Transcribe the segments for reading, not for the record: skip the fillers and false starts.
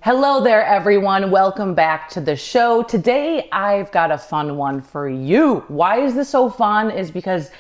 Hello there, everyone. Welcome back to the show. Today, I've got a fun one for you. Why is this so fun? Is because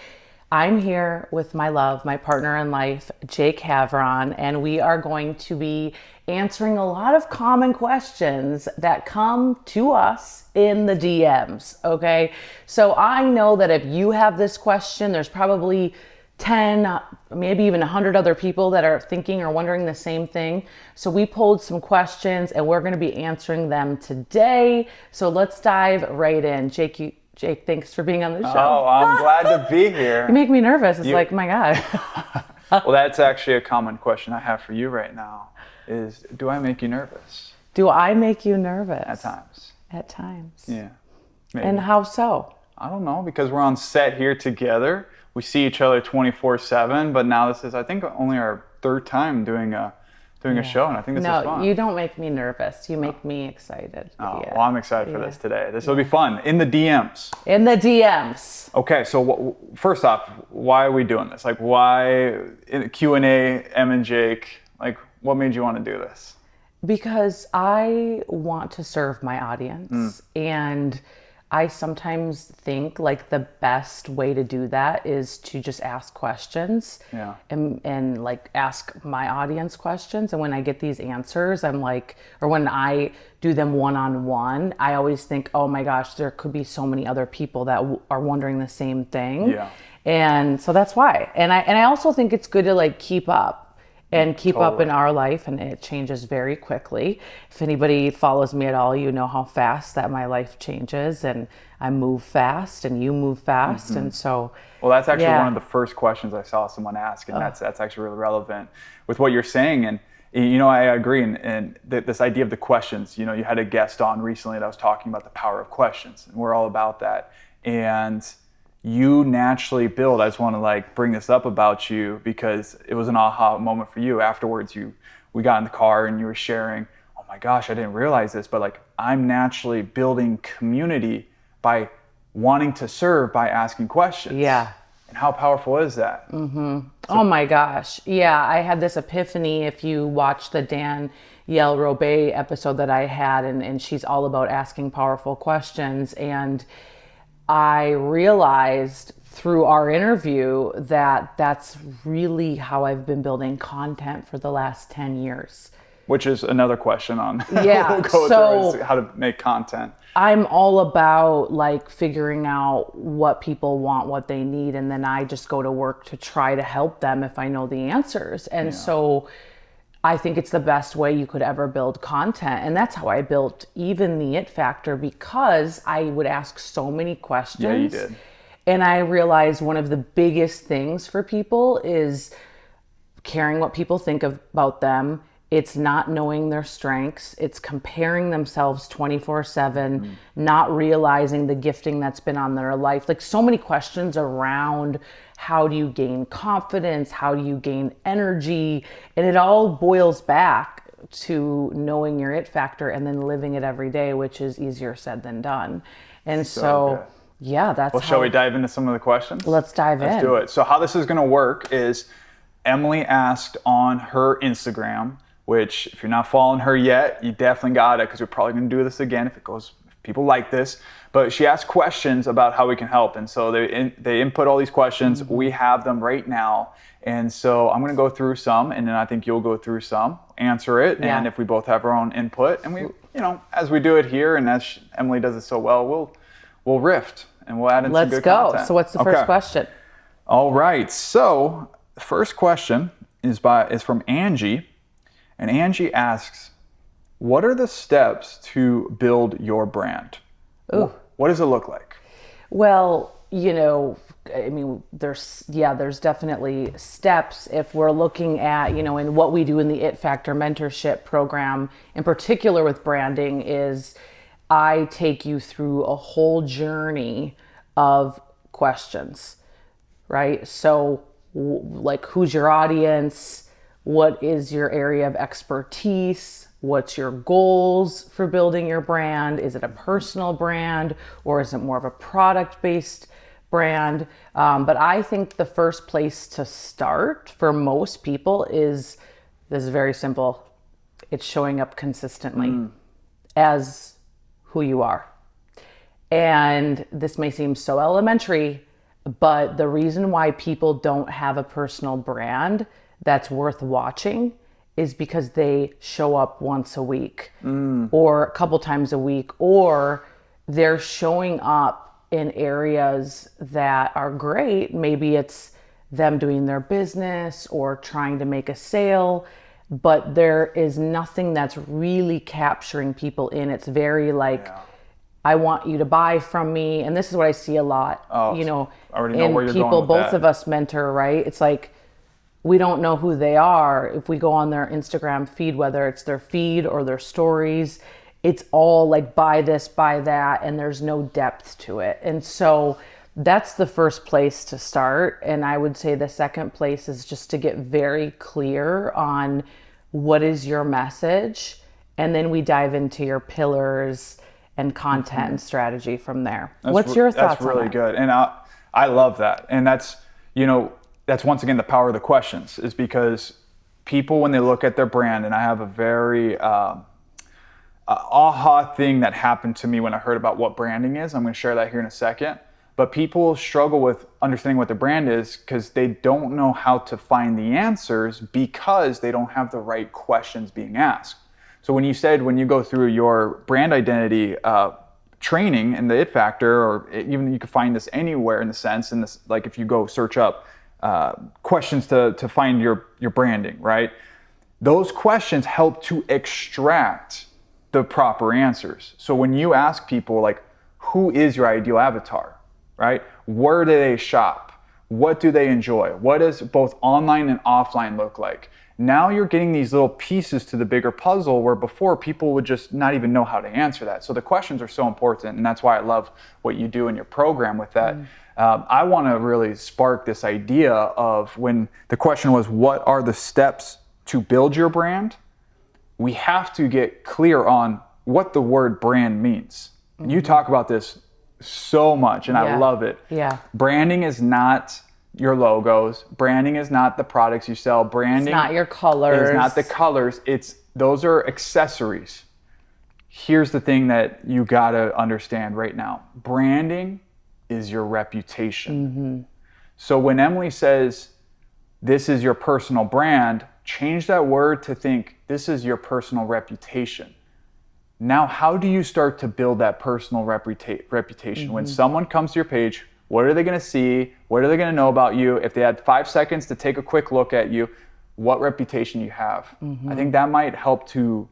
I'm here with my love, my partner in life, Jake Havron, and we are going to be answering a lot of common questions that come to us in the DMs, okay? So I know that if you have this question, there's probably 10, maybe even 100 other people that are thinking or wondering the same thing. So we pulled some questions and we're going to be answering them today. So let's dive right in. Jake, thanks for being on the show. Oh, I'm glad to be here. You make me nervous. It's like, my God. Well, that's actually a common question I have for you right now is, do I make you nervous? Do I make you nervous? At times. At times. Yeah. Maybe. And how so? I don't know, because we're on set here together. We see each other 24/7, but now this is, I think, only our third time doing a show, and I think this is fun. No, you don't make me nervous. You make me excited. Oh, well, I'm excited for this today. This will be fun. In the DMs. In the DMs. Okay, so first off, why are we doing this? Like, why in Q&A, Em and Jake, like, what made you want to do this? Because I want to serve my audience, and I sometimes think like the best way to do that is to just ask questions and like ask my audience questions. And when I get these answers, I'm like, or when I do them one-on-one, I always think, oh my gosh, there could be so many other people that are wondering the same thing. Yeah. And so that's why. And I also think it's good to like keep up. And keep up in our life, and it changes very quickly. If anybody follows me at all, you know how fast that my life changes, and I move fast, and you move fast, and so. Well, that's actually one of the first questions I saw someone ask, and that's actually really relevant with what you're saying. And you know, I agree. And this idea of the questions. You know, you had a guest on recently that was talking about the power of questions, and we're all about that. And you naturally build. I just want to like bring this up about you because it was an aha moment for you. Afterwards, we got in the car and you were sharing, oh my gosh, I didn't realize this, but like I'm naturally building community by wanting to serve by asking questions. Yeah. And how powerful is that? Mm-hmm. Oh my gosh. Yeah, I had this epiphany if you watch the Danielle Robay episode that I had, and she's all about asking powerful questions. And I realized through our interview that that's really how I've been building content for the last 10 years. Which is another question on we'll go through is how to make content. I'm all about like figuring out what people want, what they need, and then I just go to work to try to help them if I know the answers. And so I think it's the best way you could ever build content. And that's how I built even the It Factor, because I would ask so many questions. Yeah, you did. And I realized one of the biggest things for people is caring what people think about them. It's not knowing their strengths. It's comparing themselves 24/7, not realizing the gifting that's been on their life. Like so many questions around how do you gain confidence? How do you gain energy? And it all boils back to knowing your It Factor and then living it every day, which is easier said than done. And so yeah, that's well, shall we dive into some of the questions? Let's dive in. Let's do it. So how this is going to work is Emily asked on her Instagram, which if you're not following her yet, you definitely got it, because we're probably going to do this again if people like this. But she asked questions about how we can help. And so they input all these questions. We have them right now. And so I'm going to go through some, and then I think you'll go through some, answer it. Yeah. And if we both have our own input, and we, you know, as we do it here, and as Emily does it so well, we'll riff and we'll add in some good content. Let's go. So what's the first question? All right. So the first question is from Angie. And Angie asks, what are the steps to build your brand? Ooh. What does it look like? Well, you know, I mean, there's definitely steps. If we're looking at, you know, in what we do in the It Factor mentorship program, in particular with branding, is I take you through a whole journey of questions, right? So like, who's your audience? What is your area of expertise? What's your goals for building your brand? Is it a personal brand, or is it more of a product-based brand? But I think the first place to start for most people is very simple. It's showing up consistently as who you are. And this may seem so elementary, but the reason why people don't have a personal brand that's worth watching is because they show up once a week or a couple times a week, or they're showing up in areas that are great. Maybe it's them doing their business or trying to make a sale, but there is nothing that's really capturing people in. It's very like, I want you to buy from me. And this is what I see a lot, you know, I already know where you're people, going with both that. of us mentor, right? It's like, we don't know who they are. If we go on their Instagram feed, whether it's their feed or their stories, it's all like buy this, buy that, and there's no depth to it. And so that's the first place to start. And I would say the second place is just to get very clear on what is your message. And then we dive into your pillars and content and strategy from there. What's your thoughts on that? That's really good. And I love that. And that's, you know, that's once again the power of the questions, is because people, when they look at their brand, and I have a very aha thing that happened to me when I heard about what branding is. I'm going to share that here in a second. But people struggle with understanding what their brand is because they don't know how to find the answers because they don't have the right questions being asked. So when you go through your brand identity training in the It Factor, or even you can find this anywhere in the sense, in this, like if you go search up questions to find your branding, right? Those questions help to extract the proper answers. So when you ask people like, who is your ideal avatar, right? Where do they shop? What do they enjoy? What does both online and offline look like? Now you're getting these little pieces to the bigger puzzle where before people would just not even know how to answer that. So the questions are so important, and that's why I love what you do in your program with that. I want to really spark this idea of, when the question was, what are the steps to build your brand? We have to get clear on what the word brand means. And you talk about this so much, and I love it. Yeah. Branding is not your logos. Branding is not the products you sell. Branding It's not your colors. is not the colors. Those are accessories. Here's the thing that you gotta understand right now. Branding is your reputation. So when Emily says, this is your personal brand, change that word to think, this is your personal reputation. Now, how do you start to build that personal reputation? When someone comes to your page, what are they going to see? What are they going to know about you? If they had 5 seconds to take a quick look at you, what reputation you have? I think that might help to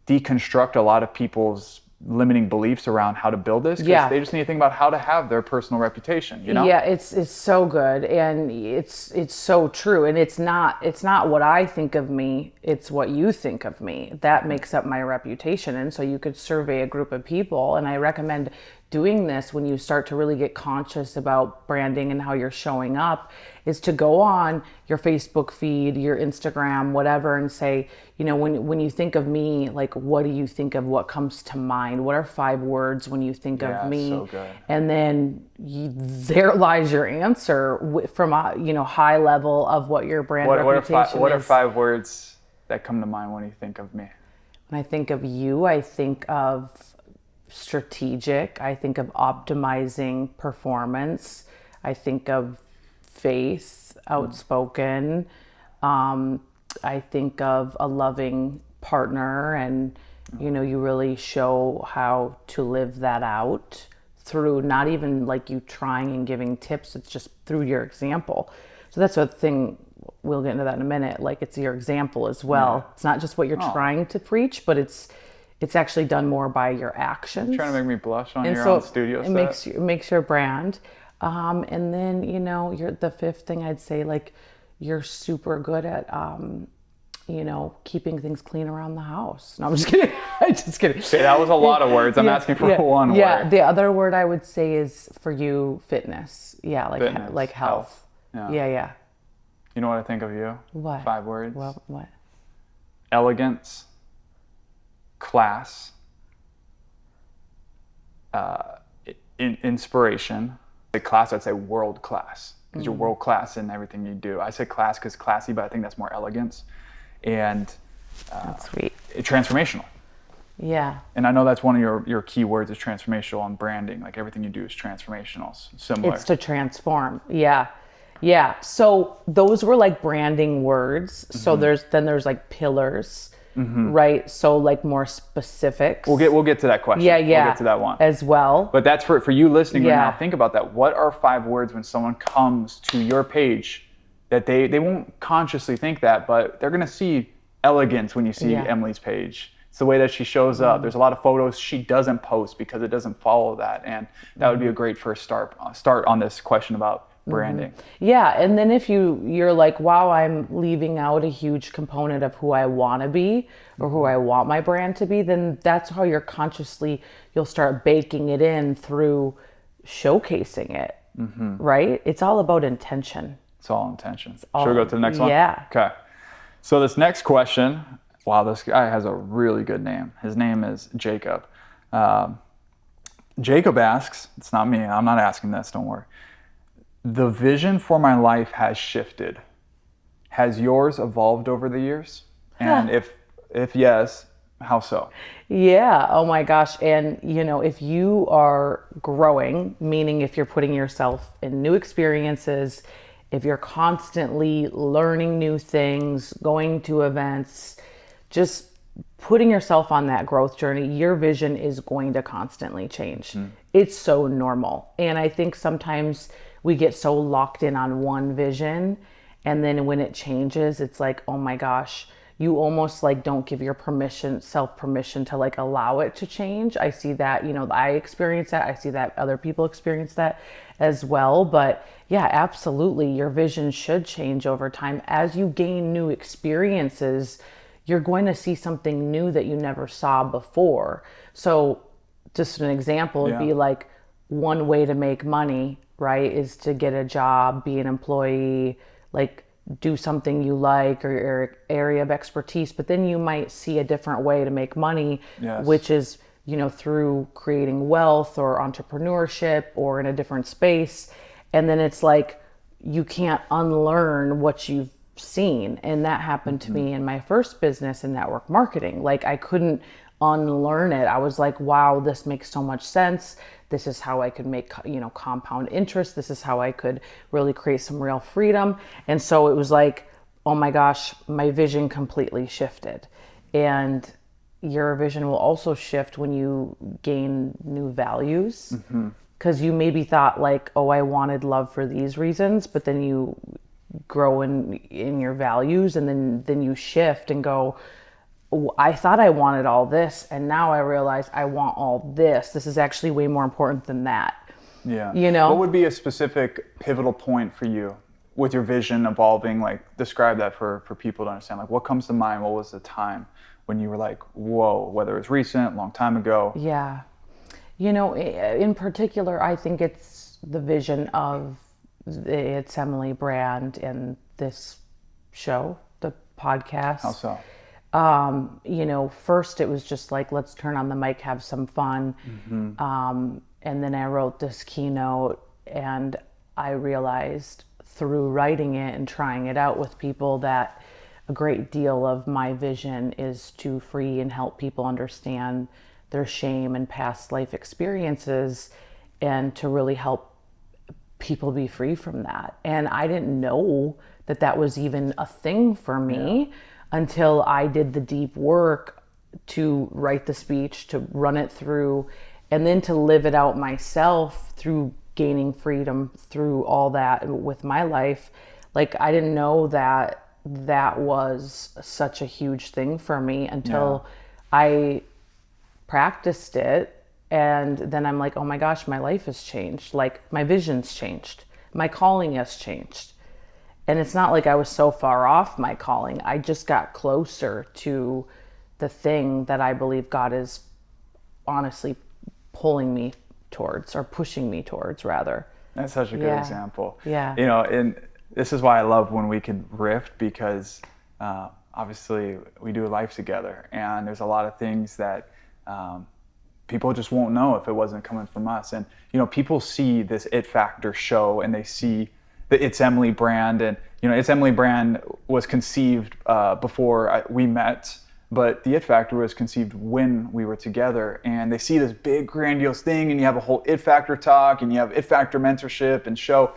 deconstruct a lot of people's limiting beliefs around how to build this, because they just need to think about how to have their personal reputation, you know? Yeah, it's so good, and it's so true, and it's not what I think of me, it's what you think of me that makes up my reputation. And so you could survey a group of people, and I recommend doing this when you start to really get conscious about branding and how you're showing up, is to go on your Facebook feed, your Instagram, whatever, and say, you know, when you think of me, like, what do you think of? What comes to mind? What are 5 words when you think of me? So good. And then there lies your answer from a, you know, high level of what your brand reputation is. What are 5 words that come to mind when you think of me? When I think of you, I think of strategic. I think of optimizing performance. I think of faith, outspoken. I think of a loving partner, and you know, you really show how to live that out through not even like you trying and giving tips, it's just through your example. So that's a thing, we'll get into that in a minute, like it's your example as well. It's not just what you're trying to preach, but it's actually done more by your actions. You're trying to make me blush on your own studio set. It makes your brand. And then, you know, the 5th thing I'd say, like, you're super good at, you know, keeping things clean around the house. No, I'm just kidding. I'm just kidding. Okay, that was a lot of words. I'm asking for one word. Yeah, the other word I would say is, for you, fitness. Yeah, like fitness, like health. Yeah. You know what I think of you? What? 5 words. Well, what? Elegance, class, inspiration. The class, I'd say world class, because you're world class in everything you do. I say class because classy, but I think that's more elegance. And that's sweet. transformational. Yeah. And I know that's one of your key words is transformational on branding. Like everything you do is transformational, similar. It's to transform. Yeah. Yeah. So those were like branding words. So there's like pillars, right? So like more specifics. We'll get to that question. Yeah. We'll get to that one. As well. But that's for you listening right Yeah. now. Think about that. What are 5 words when someone comes to your page that they won't consciously think that, but they're going to see elegance when you see Emily's page. It's the way that she shows up. There's a lot of photos she doesn't post because it doesn't follow that. And that would be a great first start on this question about branding. Yeah. And then if you're like, wow, I'm leaving out a huge component of who I want to be or who I want my brand to be, then that's how you'll start baking it in through showcasing it, right? It's all about intention. It's all intention. Should we go to the next one? Yeah. Okay. So this next question, wow, this guy has a really good name. His name is Jacob. Jacob asks, it's not me, I'm not asking this, don't worry. The vision for my life has shifted. Has yours evolved over the years? And if yes, how so? Yeah. Oh my gosh. And if you are growing, meaning if you're putting yourself in new experiences, if you're constantly learning new things, going to events, just putting yourself on that growth journey, your vision is going to constantly change. It's so normal. And I think sometimes we get so locked in on one vision, and then when it changes, it's like, oh my gosh, you almost like don't give your self permission to like allow it to change. I see that, I experience that. I see that other people experience that as well. But yeah, absolutely. Your vision should change over time. As you gain new experiences, you're going to see something new that you never saw before. So just an example would be like, one way to make money, right, is to get a job, be an employee, like do something you like or your area of expertise. But then you might see a different way to make money, which is, through creating wealth or entrepreneurship or in a different space. And then it's like, you can't unlearn what you've seen. And that happened to me in my first business in network marketing. Like I couldn't unlearn it. I was like, wow, this makes so much sense. This is how I could make, compound interest. This is how I could really create some real freedom. And so it was like, oh my gosh, my vision completely shifted. And your vision will also shift when you gain new values. Because you maybe thought like, oh, I wanted love for these reasons, but then you grow in your values, and then you shift and go, I thought I wanted all this, and now I realize I want all this. This is actually way more important than that. Yeah. What would be a specific pivotal point for you with your vision evolving? Like describe that for people to understand. Like what comes to mind? What was the time when you were like, whoa, whether it's recent, long time ago? Yeah. In particular, I think it's the vision of It's Emily brand and this show, the podcast. How so? First it was just like, let's turn on the mic, have some fun. And then I wrote this keynote, and I realized through writing it and trying it out with people that a great deal of my vision is to free and help people understand their shame and past life experiences, and to really help people be free from that. And I didn't know that was even a thing for me until I did the deep work to write the speech, to run it through, and then to live it out myself through gaining freedom through all that with my life. Like I didn't know that was such a huge thing for me until I practiced it. And then I'm like, oh my gosh, my life has changed. Like my vision's changed. My calling has changed. And it's not like I was so far off my calling. I just got closer to the thing that I believe God is honestly pulling me towards, or pushing me towards rather. That's such a good example. Yeah. And this is why I love when we can rift, because obviously we do life together, and there's a lot of things that people just won't know if it wasn't coming from us. And people see this It Factor show, and they see the It's Emily brand, and It's Emily brand was conceived before we met. but the it factor was conceived when we were together. And they see this big grandiose thing, and you have a whole it factor talk, and you have it factor mentorship and show.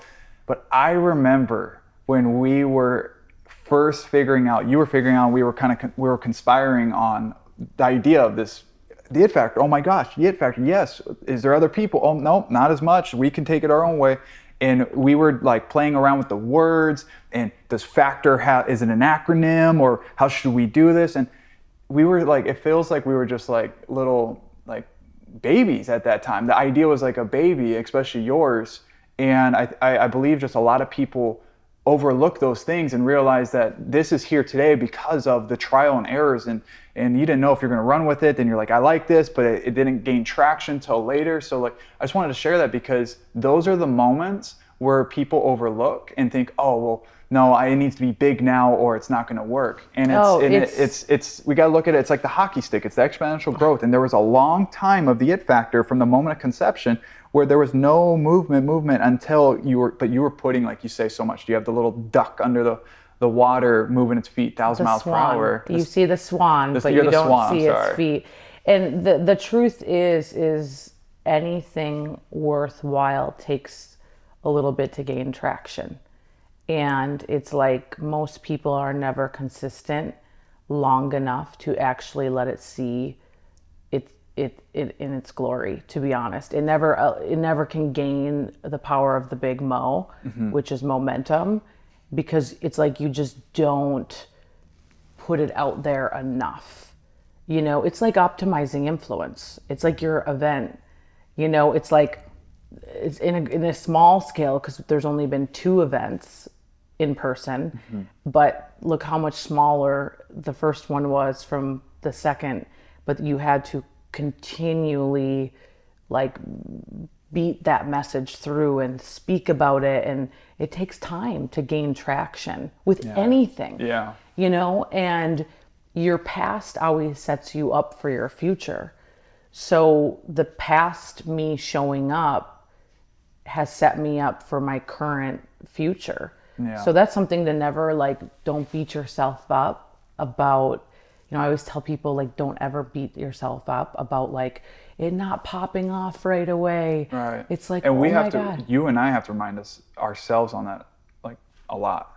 But I remember when we were first figuring out, you were figuring out, we were conspiring on the idea of this, the it factor. Oh my gosh, the it factor, yes. Is there other people? Oh no, not as much. We can take it our own way. And we were like playing around with the words, and does factor is it an acronym, or how should we do this? And we were like, it feels like we were just like little like babies at that time. The idea was like a baby, especially yours. And I believe just a lot of people overlook those things and realize that this is here today because of the trial and errors, and you didn't know if you're going to run with it, then you're like, I like this, but it didn't gain traction till later. So like, I just wanted to share that because those are the moments where people overlook and think, oh, well, no, it needs to be big now or it's not going to work. And it's we got to look at it. It's like the hockey stick. It's the exponential growth. And there was a long time of the it factor from the moment of conception where there was no movement until you were putting, like you say so much, you have the little duck under the water moving its feet 1,000 miles per hour. You see the swan, but you don't see its feet. And the truth is anything worthwhile takes a little bit to gain traction. And it's like most people are never consistent long enough to actually let it see it in its glory, to be honest. It never can gain the power of the big mo, which is momentum, because it's like you just don't put it out there enough. You know, it's like optimizing influence. It's like your event. You know, it's like it's in a small scale because there's only been 2 events in person, but look how much smaller the first one was from the second. But you had to continually like beat that message through and speak about it, and it takes time to gain traction with anything. You know, and your past always sets you up for your future. So the past me showing up has set me up for my current future. So that's something to never, like, don't beat yourself up about. You know, I always tell people, like, don't ever beat yourself up about like it not popping off right away. Right. It's like, and you and I have to remind ourselves on that, like, a lot.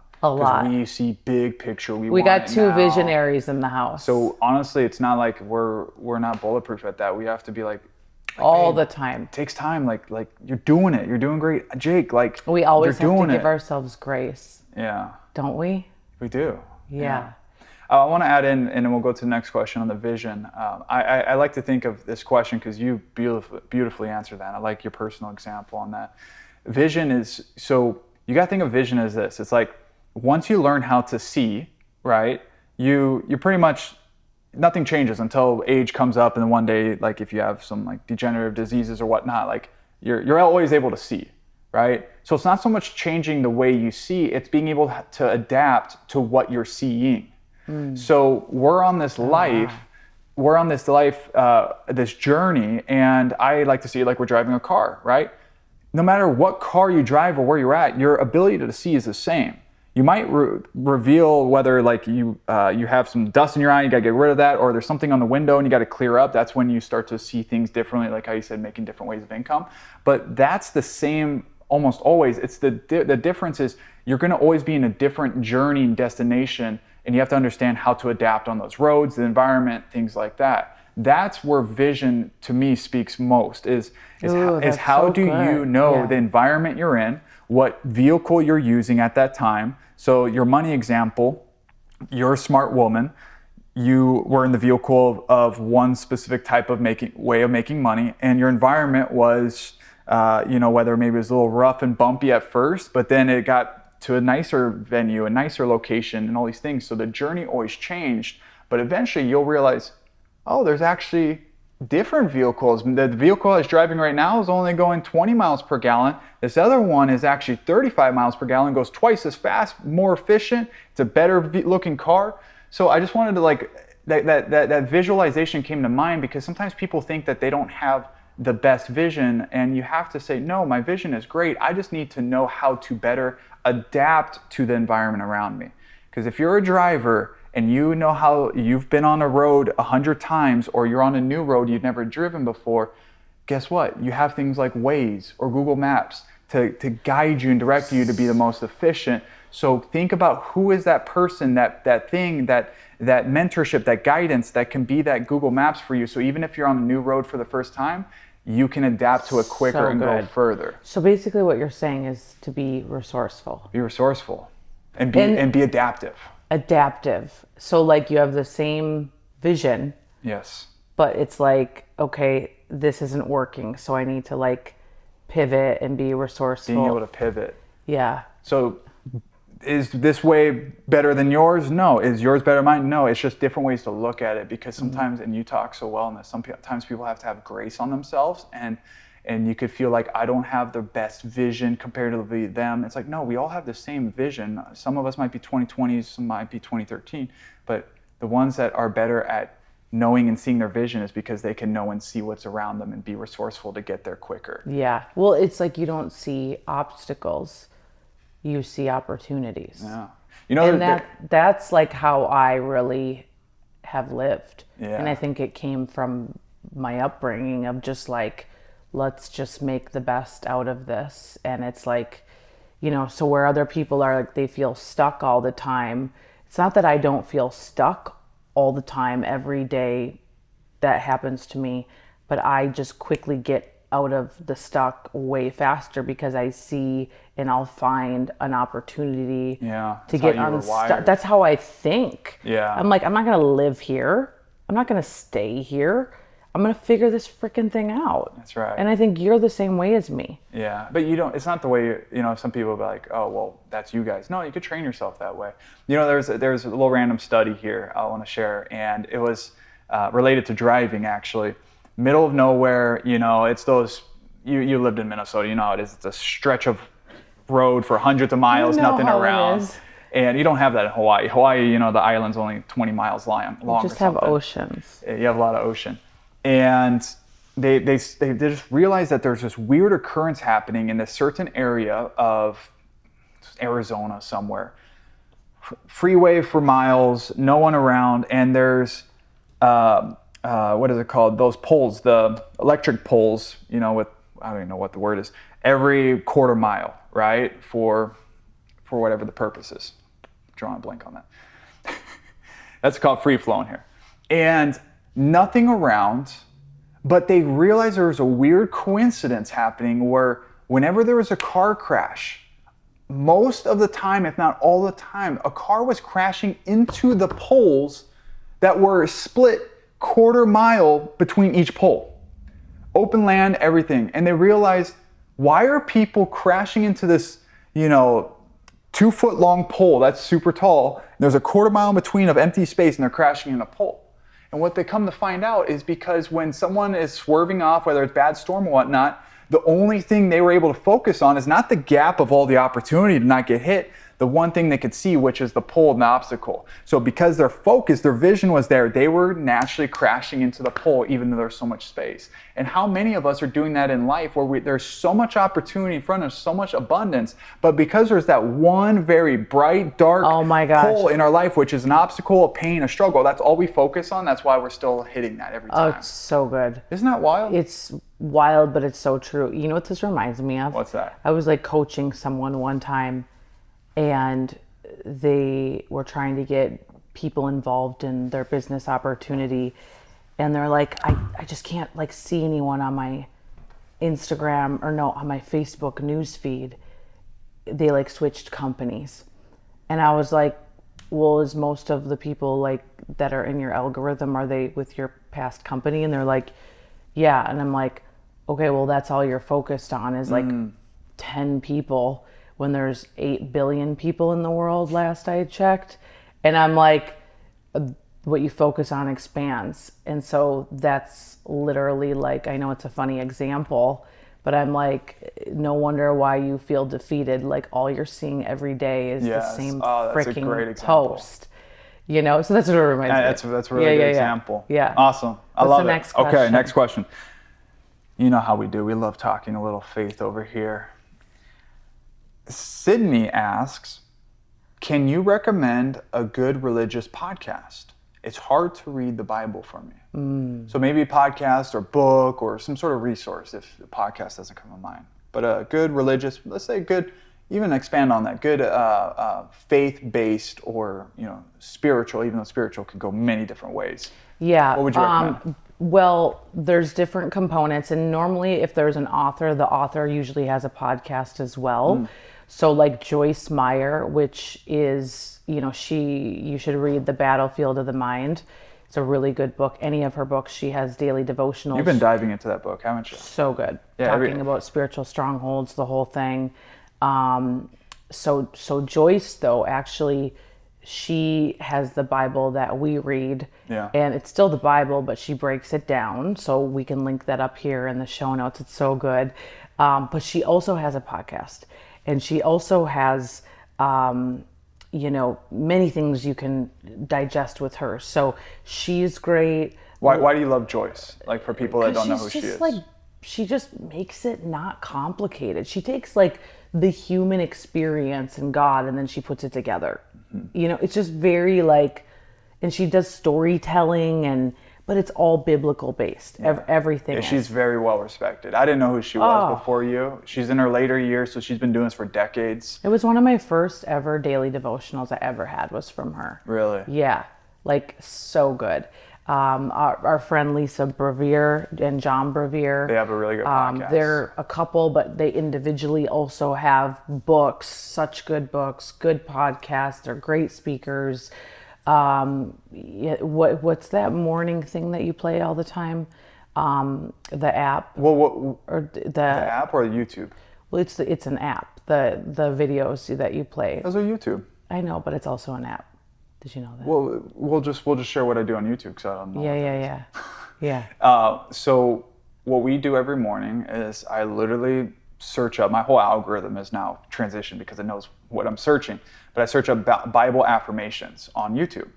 We see big picture. We got 2 visionaries in the house. So honestly, it's not like we're not bulletproof at that. We have to be like all the time. It takes time. Like you're doing it. You're doing great, Jake. Like, we always have to give ourselves grace. Yeah. Don't we? We do. Yeah. I want to add in, and then we'll go to the next question on the vision. I like to think of this question because you beautifully answered that. I like your personal example on that. Vision is, so you got to think of vision as this. It's like, once you learn how to see, right, you pretty much, nothing changes until age comes up, and then one day, like if you have some like degenerative diseases or whatnot, like you're always able to see, right? So it's not so much changing the way you see, it's being able to adapt to what you're seeing. So we're on this this journey, and I like to see it like we're driving a car, right? No matter what car you drive or where you're at, your ability to see is the same. You might reveal whether like you have some dust in your eye, you gotta get rid of that, or there's something on the window and you gotta clear up. That's when you start to see things differently, like how you said, making different ways of income. But that's the same almost always. It's the difference is you're gonna always be in a different journey and destination, and you have to understand how to adapt on those roads, the environment, things like that. That's where vision to me speaks most is how do you know the environment you're in, what vehicle you're using at that time. So your money example, you're a smart woman, you were in the vehicle of one specific type of way of making money, and your environment was, whether maybe it was a little rough and bumpy at first, but then it got to a nicer venue, a nicer location, and all these things. So the journey always changed, but eventually you'll realize, oh, there's actually different vehicles. The vehicle I was driving right now is only going 20 miles per gallon. This other one is actually 35 miles per gallon, goes twice as fast, more efficient. It's a better looking car. So I just wanted to that visualization came to mind, because sometimes people think that they don't have the best vision, and you have to say, no, my vision is great. I just need to know how to better adapt to the environment around me. Because if you're a driver and you know how you've been on a road 100 times, or you're on a new road you've never driven before, guess what? You have things like Waze or Google Maps to guide you and direct you to be the most efficient. So think about who is that person, that thing, that mentorship, that guidance that can be that Google Maps for you. So even if you're on a new road for the first time, you can adapt to it quicker and go further. So basically what you're saying is to be resourceful. Be resourceful and be adaptive. Adaptive. So like you have the same vision. Yes. But it's like, okay, this isn't working, so I need to like pivot and be resourceful. Being able to pivot. Yeah. So is this way better than yours? No. Is yours better than mine? No. It's just different ways to look at it, because sometimes, and you talk so well on this, sometimes people have to have grace on themselves, and you could feel like I don't have the best vision compared to them. It's like, no, we all have the same vision. Some of us might be 2020s, some might be 2013, but the ones that are better at knowing and seeing their vision is because they can know and see what's around them and be resourceful to get there quicker. Yeah. Well, it's like you don't see obstacles, you see opportunities. Yeah. You know, and that's like how I really have lived. Yeah. And I think it came from my upbringing of just like, let's just make the best out of this. And it's like, you know, so where other people are like, they feel stuck all the time. It's not that I don't feel stuck all the time, every day that happens to me, but I just quickly get out of the stuck way faster because I see and I'll find an opportunity to get unstuck. That's how I think. Yeah. I'm like, I'm not going to live here. I'm not going to stay here. I'm going to figure this freaking thing out. That's right. And I think you're the same way as me. Yeah, but you don't, it's not the way, you know, some people will be like, oh, well, that's you guys. No, you could train yourself that way. You know, there's a little random study here I want to share, and it was related to driving, actually. Middle of nowhere, you know, it's those, you lived in Minnesota, you know how it is. It's a stretch of road for hundreds of miles, nothing around. And you don't have that in Hawaii. Hawaii, you know, the island's only 20 miles long. You just have oceans. You have a lot of ocean. And they just realized that there's this weird occurrence happening in this certain area of Arizona somewhere. Freeway for miles, no one around, and there's what is it called? Those poles, the electric poles, you know, with, I don't even know what the word is, every quarter mile, right? For whatever the purpose is. Drawing a blank on that. That's called free flowing here. And nothing around, but they realized there was a weird coincidence happening where whenever there was a car crash, most of the time, if not all the time, a car was crashing into the poles that were split quarter mile between each pole. Open land, everything. And they realized, why are people crashing into this, you know, 2-foot long pole that's super tall? There's a quarter mile in between of empty space, and they're crashing in a pole. And what they come to find out is because when someone is swerving off, whether it's bad storm or whatnot, the only thing they were able to focus on is not the gap of all the opportunity to not get hit, the one thing they could see, which is the pole and the obstacle. So because their focus, their vision was there, they were naturally crashing into the pole even though there's so much space. And how many of us are doing that in life where there's so much opportunity in front of us, so much abundance, but because there's that one very bright, dark pole in our life, which is an obstacle, a pain, a struggle, that's all we focus on. That's why we're still hitting that every time. Oh, it's so good. Isn't that wild? It's wild, but it's so true. You know what this reminds me of? What's that? I was like coaching someone one time, and they were trying to get people involved in their business opportunity, and they're like, I just can't like see anyone on my Instagram on my Facebook news feed. They like switched companies, and I was like, well, is most of the people like that are in your algorithm, are they with your past company? And they're like, yeah. And I'm like, okay, well, that's all you're focused on is like 10 people when there's 8 billion people in the world, last I checked. And I'm like, what you focus on expands. And so that's literally like, I know it's a funny example, but I'm like, no wonder why you feel defeated. Like all you're seeing every day is the same freaking toast. You know, so that's what it reminds me. That's a really good example. Yeah. Awesome. I love it. Okay, next question. You know how we do. We love talking a little faith over here. Sydney asks, Can you recommend a good religious podcast? It's hard to read the Bible for me. So maybe a podcast or book or some sort of resource if the podcast doesn't come to mind. But a good religious, let's say good, even expand on that, good faith-based or spiritual, even though spiritual can go many different ways. Yeah. What would you recommend? Well, there's different components, and normally if there's an author, the author usually has a podcast as well. So like Joyce Meyer, which is, you should read The Battlefield of the Mind. It's a really good book. Any of her books, she has daily devotionals. You've been diving into that book, haven't you? So good. Yeah, Talking about spiritual strongholds, the whole thing. So Joyce, though, actually, she has the Bible that we read. Yeah. And it's still the Bible, but she breaks it down. So we can link that up here in the show notes. It's so good. But she also has a podcast. And she also has, many things you can digest with her. So she's great. Why do you love Joyce? Like for people that don't know who she is. She just makes it not complicated. She takes like the human experience and God, and then she puts it together. It's just very and she does storytelling but it's all biblical based. Everything. Yeah, she's very well respected. I didn't know who she was before you. She's in her later years, so she's been doing this for decades. It was one of my first ever daily devotionals I ever had was from her. Really? Yeah, so good. Our friend Lisa Brevier and John Brevier. They have a really good podcast. They're a couple, but they individually also have books, such good books, good podcasts. They're great speakers. What's that morning thing that you play all the time? The app. Well, or the app or YouTube? Well, it's an app. The videos that you play. Those are YouTube. I know, but it's also an app. Did you know that? Well, we'll just share what I do on YouTube because I don't know. Yeah. So what we do every morning is I literally search up. My whole algorithm is now transitioned because it knows what I'm searching. But I search up Bible affirmations on YouTube,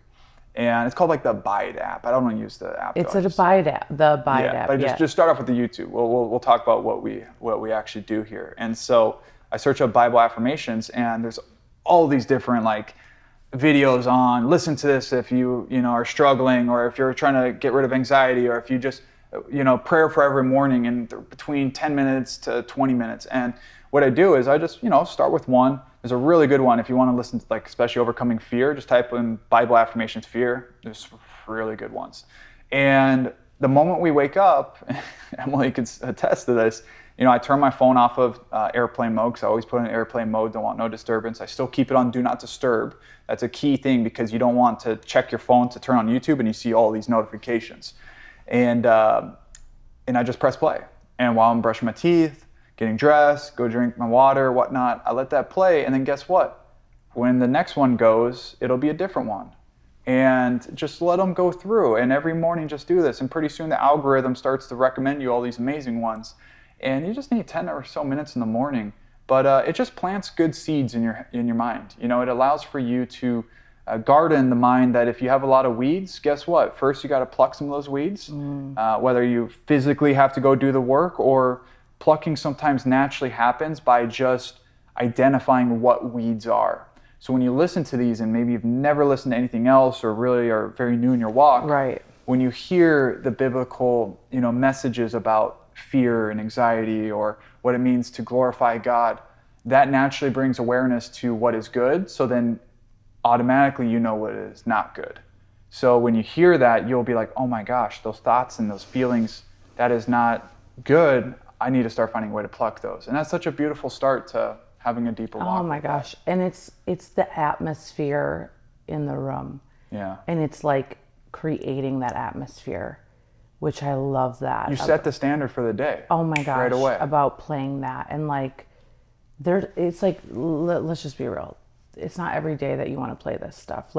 and it's called the Abide app. I don't want to use the app. It's an Abide app. The Abide app. But just start off with the YouTube. We'll talk about what we actually do here. And so I search up Bible affirmations, and there's all these different videos on listen to this if you are struggling, or if you're trying to get rid of anxiety, or if you just prayer for every morning in between 10 minutes to 20 minutes. And what I do is I just start with one. There's a really good one if you want to listen to especially overcoming fear. Just type in Bible affirmations fear. There's really good ones. And the moment we wake up, Emily can attest to this. I turn my phone off of airplane mode because I always put it in airplane mode. Don't want no disturbance. I still keep it on do not disturb. That's a key thing because you don't want to check your phone to turn on YouTube and you see all these notifications. And I just press play. And while I'm brushing my teeth, getting dressed, go drink my water, whatnot, I let that play. And then guess what? When the next one goes, it'll be a different one. And just let them go through. And every morning just do this. And pretty soon the algorithm starts to recommend you all these amazing ones. And you just need 10 or so minutes in the morning. But it just plants good seeds in your mind. It allows for you to garden the mind that if you have a lot of weeds, guess what? First, you got to pluck some of those weeds. Whether you physically have to go do the work, or plucking sometimes naturally happens by just identifying what weeds are. So when you listen to these, and maybe you've never listened to anything else or really are very new in your walk, right? When you hear the biblical, messages about fear and anxiety, or what it means to glorify God, that naturally brings awareness to what is good. So then automatically what is not good. So when you hear that, you'll be like, oh my gosh, those thoughts and those feelings, that is not good. I need to start finding a way to pluck those. And that's such a beautiful start to having a deeper walk. Oh my gosh. And it's the atmosphere in the room. Yeah. And it's creating that atmosphere, which I love that. You set the standard for the day. Oh my gosh. Right away. About playing that. And it's let's just be real. It's not every day that you want to play this stuff.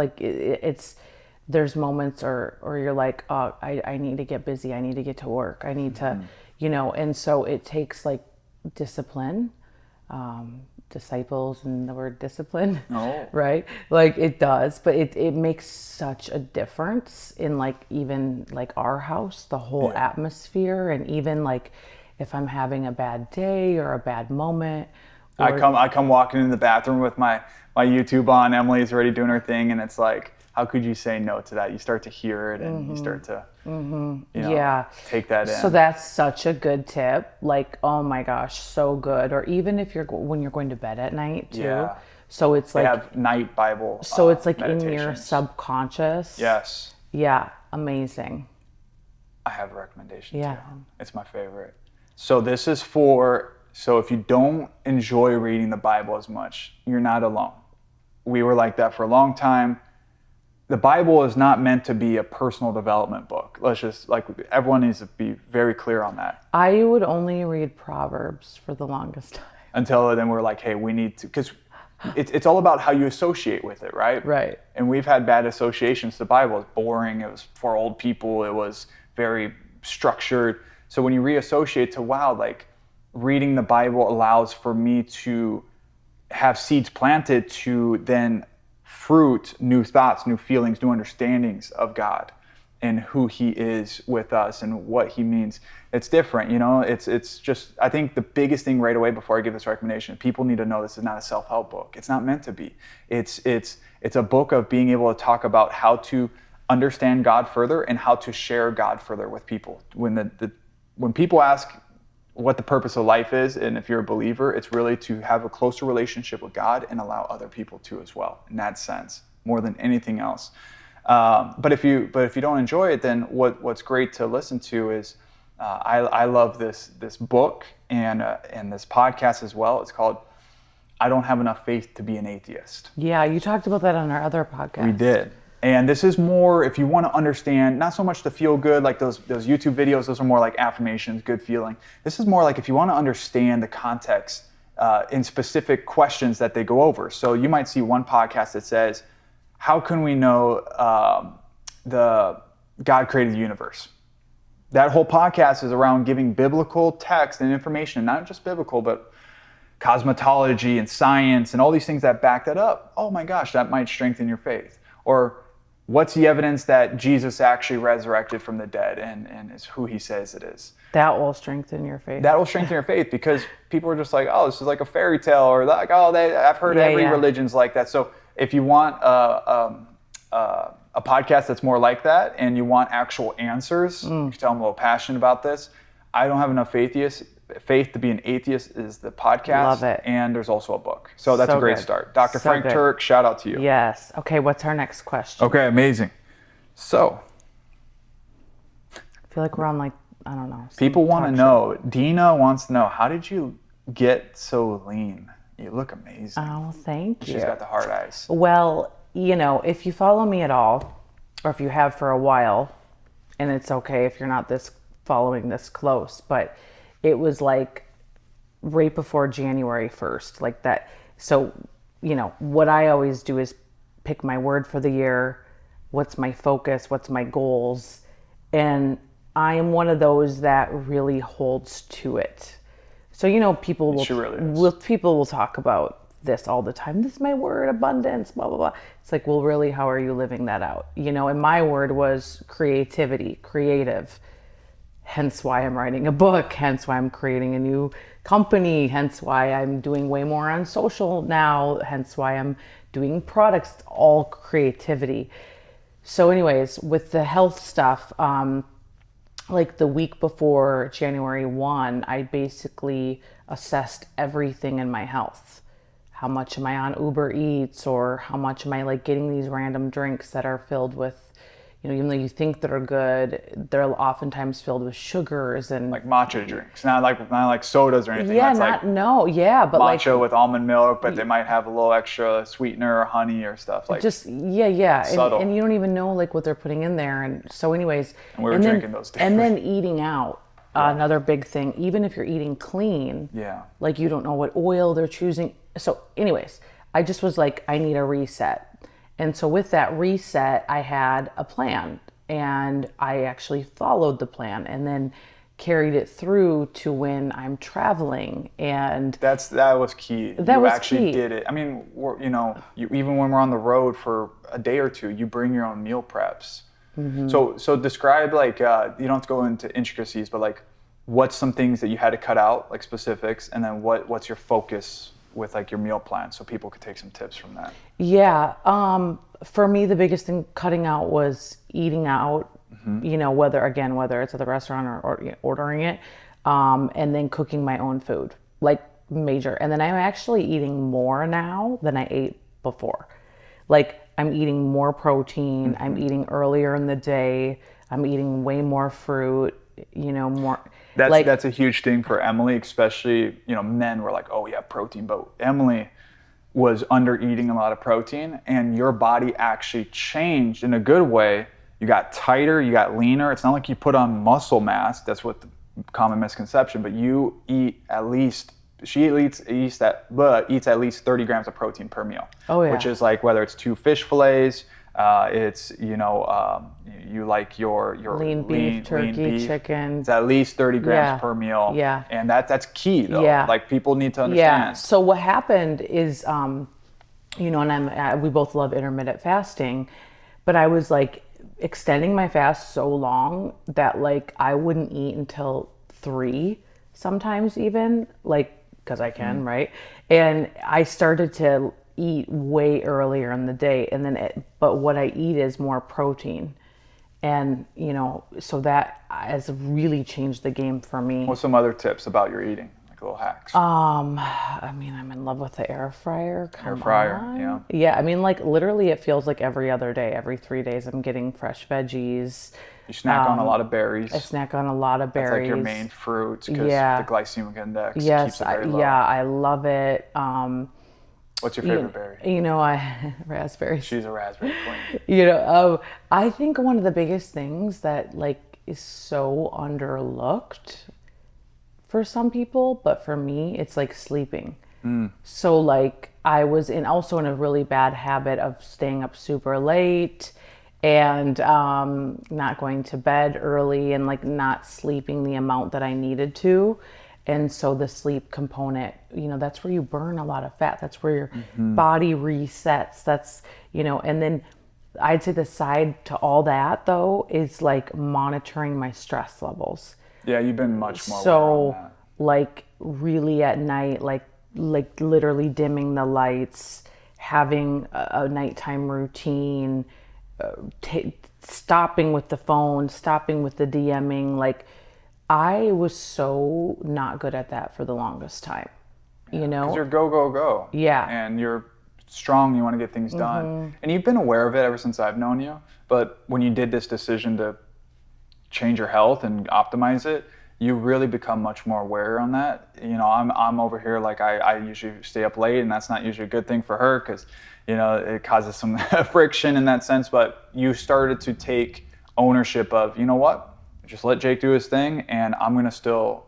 There's moments or you're like, oh, I need to get busy. I need to get to work. I need to, and so it takes discipline, disciples and the word discipline, right? It does, but it makes such a difference in even our house, the whole atmosphere. And even if I'm having a bad day or a bad moment, I come walking in the bathroom with my YouTube on. Emily's already doing her thing, and it's like, how could you say no to that? You start to hear it, and you start to, take that in. So that's such a good tip. Like, oh my gosh, so good. Or even if when you're going to bed at night too. Yeah. So it's like, they have night Bible. So it's like in your subconscious. Yes. Yeah. Amazing. I have a recommendation too. It's my favorite. So this is so if you don't enjoy reading the Bible as much, you're not alone. We were like that for a long time. The Bible is not meant to be a personal development book. Let's just, everyone needs to be very clear on that. I would only read Proverbs for the longest time. Until then we're like, hey, we need to, because it's all about how you associate with it, right? Right. And we've had bad associations to the Bible. It's boring. It was for old people. It was very structured. So when you reassociate to, reading the Bible allows for me to have seeds planted to then fruit new thoughts, new feelings, new understandings of God and who he is with us and what he means. It's different, it's just, I think the biggest thing right away before I give this recommendation, people need to know this is not a self-help book. It's not meant to be. It's a book of being able to talk about how to understand God further and how to share God further with people. When people ask what the purpose of life is, and if you're a believer, it's really to have a closer relationship with God and allow other people to as well, in that sense, more than anything else. But if you don't enjoy it, then what's great to listen to is I love this book and this podcast as well. It's called "I Don't Have Enough Faith to Be an Atheist." Yeah, you talked about that on our other podcast. We did. And this is more if you want to understand, not so much to feel good, like those YouTube videos, those are more like affirmations, good feeling. This is more like if you want to understand the context in specific questions that they go over. So you might see one podcast that says, how can we know the God created the universe? That whole podcast is around giving biblical text and information, not just biblical, but cosmology and science and all these things that back that up. Oh my gosh, that might strengthen your faith. Or what's the evidence that Jesus actually resurrected from the dead and is who he says it is? That will strengthen your faith. That will strengthen your faith because people are just like, oh, this is like a fairy tale, or like, oh, I've heard every religion's like that. So if you want a podcast that's more like that and you want actual answers, you can tell I'm a little passionate about this. I Don't Have Enough Faith to Be an Atheist is the podcast. Love it. And there's also a book. So that's a great start. Dr. Frank Turk, shout out to you. Yes. Okay, what's our next question? Okay, amazing. So. I feel like we're on I don't know. People want to know, Dina wants to know, how did you get so lean? You look amazing. Oh, thank you. She's got the hard eyes. Well, if you follow me at all, or if you have for a while, and it's okay if you're not following this close, but it was like right before January 1st, like that. So, what I always do is pick my word for the year. What's my focus? What's my goals? And I am one of those that really holds to it. So, people will talk about this all the time. This is my word, abundance, blah, blah, blah. It's like, well, really, how are you living that out? And my word was creativity, creative. Hence why I'm writing a book, hence why I'm creating a new company, hence why I'm doing way more on social now, hence why I'm doing products, all creativity. So anyways, with the health stuff, like the week before January 1, I basically assessed everything in my health. How much am I on Uber Eats, or how much am I getting these random drinks that are filled with, even though you think they're good, they're oftentimes filled with sugars and like matcha drinks, not like sodas or anything. Yeah, but matcha with almond milk, but they might have a little extra sweetener or honey or stuff subtle. And you don't even know what they're putting in there. And so, anyways, and we were drinking those days. And then eating out, another big thing. Even if you're eating clean, you don't know what oil they're choosing. So, anyways, I just was like, I need a reset. And so with that reset, I had a plan, and I actually followed the plan and then carried it through to when I'm traveling. And that was key. You actually did it. I mean, even when we're on the road for a day or two, you bring your own meal preps. Mm-hmm. So describe you don't have to go into intricacies, but what's some things that you had to cut out, like specifics, and then what's your focus with like your meal plan so people could take some tips from that? Yeah. For me, the biggest thing cutting out was eating out, whether it's at the restaurant or ordering it, and then cooking my own food, like major. And then I'm actually eating more now than I ate before. Like I'm eating more protein. I'm eating earlier in the day. I'm eating way more fruit, more. That's a huge thing for Emily, especially, men were like, oh yeah, protein, but Emily was under eating a lot of protein and your body actually changed in a good way. You got tighter, you got leaner. It's not like you put on muscle mass. That's what the common misconception, but you eat at least, eats at least 30 grams of protein per meal. Oh yeah. Which is like whether it's 2 fish fillets, it's, you like your lean beef, turkey, chicken. It's at least 30 grams per meal. Yeah. And that's key though. Yeah. Like people need to understand. Yeah. So what happened is, and we both love intermittent fasting, but I was like extending my fast so long that like I wouldn't eat until 3, sometimes even, like, because I can, right? And I started to eat way earlier in the day, and then but what I eat is more protein, and so that has really changed the game for me. What's some other tips about your eating, like little hacks? I mean, I'm in love with the air fryer. Yeah. Yeah, I mean, like literally it feels like every other day, every 3 days I'm getting fresh veggies. You snack on a lot of berries. I snack on a lot of berries. That's like your main fruits because the glycemic index keeps it very low. Yeah, I love it. What's your favorite berry? Raspberries. She's a raspberry queen. I think one of the biggest things that like is so underlooked for some people, but for me, it's like sleeping. So like I was also in a really bad habit of staying up super late and not going to bed early and like not sleeping the amount that I needed to. And so the sleep component, that's where you burn a lot of fat. That's where your body resets. That's, and then I'd say the side to all that though is like monitoring my stress levels. Yeah, you've been much more so aware on that. Like really at night, like literally dimming the lights, having a nighttime routine, stopping with the phone, stopping with the DMing, like I was so not good at that for the longest time, Because you're go. Yeah. And you're strong, you want to get things done. And you've been aware of it ever since I've known you. But when you did this decision to change your health and optimize it, you really become much more aware on that. I'm over here, like I usually stay up late, and that's not usually a good thing for her because, it causes some friction in that sense. But you started to take ownership of, what? Just let Jake do his thing, and I'm gonna still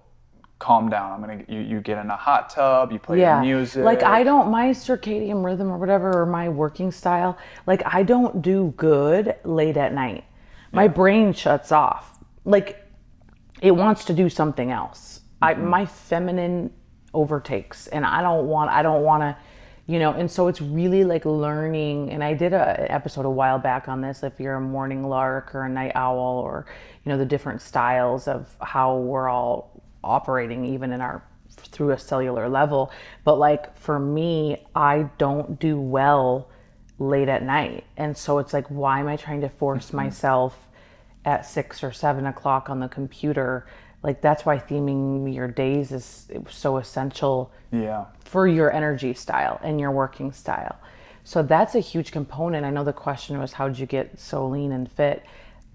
calm down. You get in a hot tub, you play your music. Like my circadian rhythm or whatever, or my working style, like I don't do good late at night. My brain shuts off. Like it wants to do something else. My feminine overtakes, and I don't want to, and so it's really like learning. And I did an episode a while back on this, if you're a morning lark or a night owl, or, the different styles of how we're all operating even through a cellular level. But like for me, I don't do well late at night. And so it's like, why am I trying to force myself at 6 or 7 o'clock on the computer? Like that's why theming your days is so essential for your energy style and your working style. So that's a huge component. I know the question was, how'd you get so lean and fit?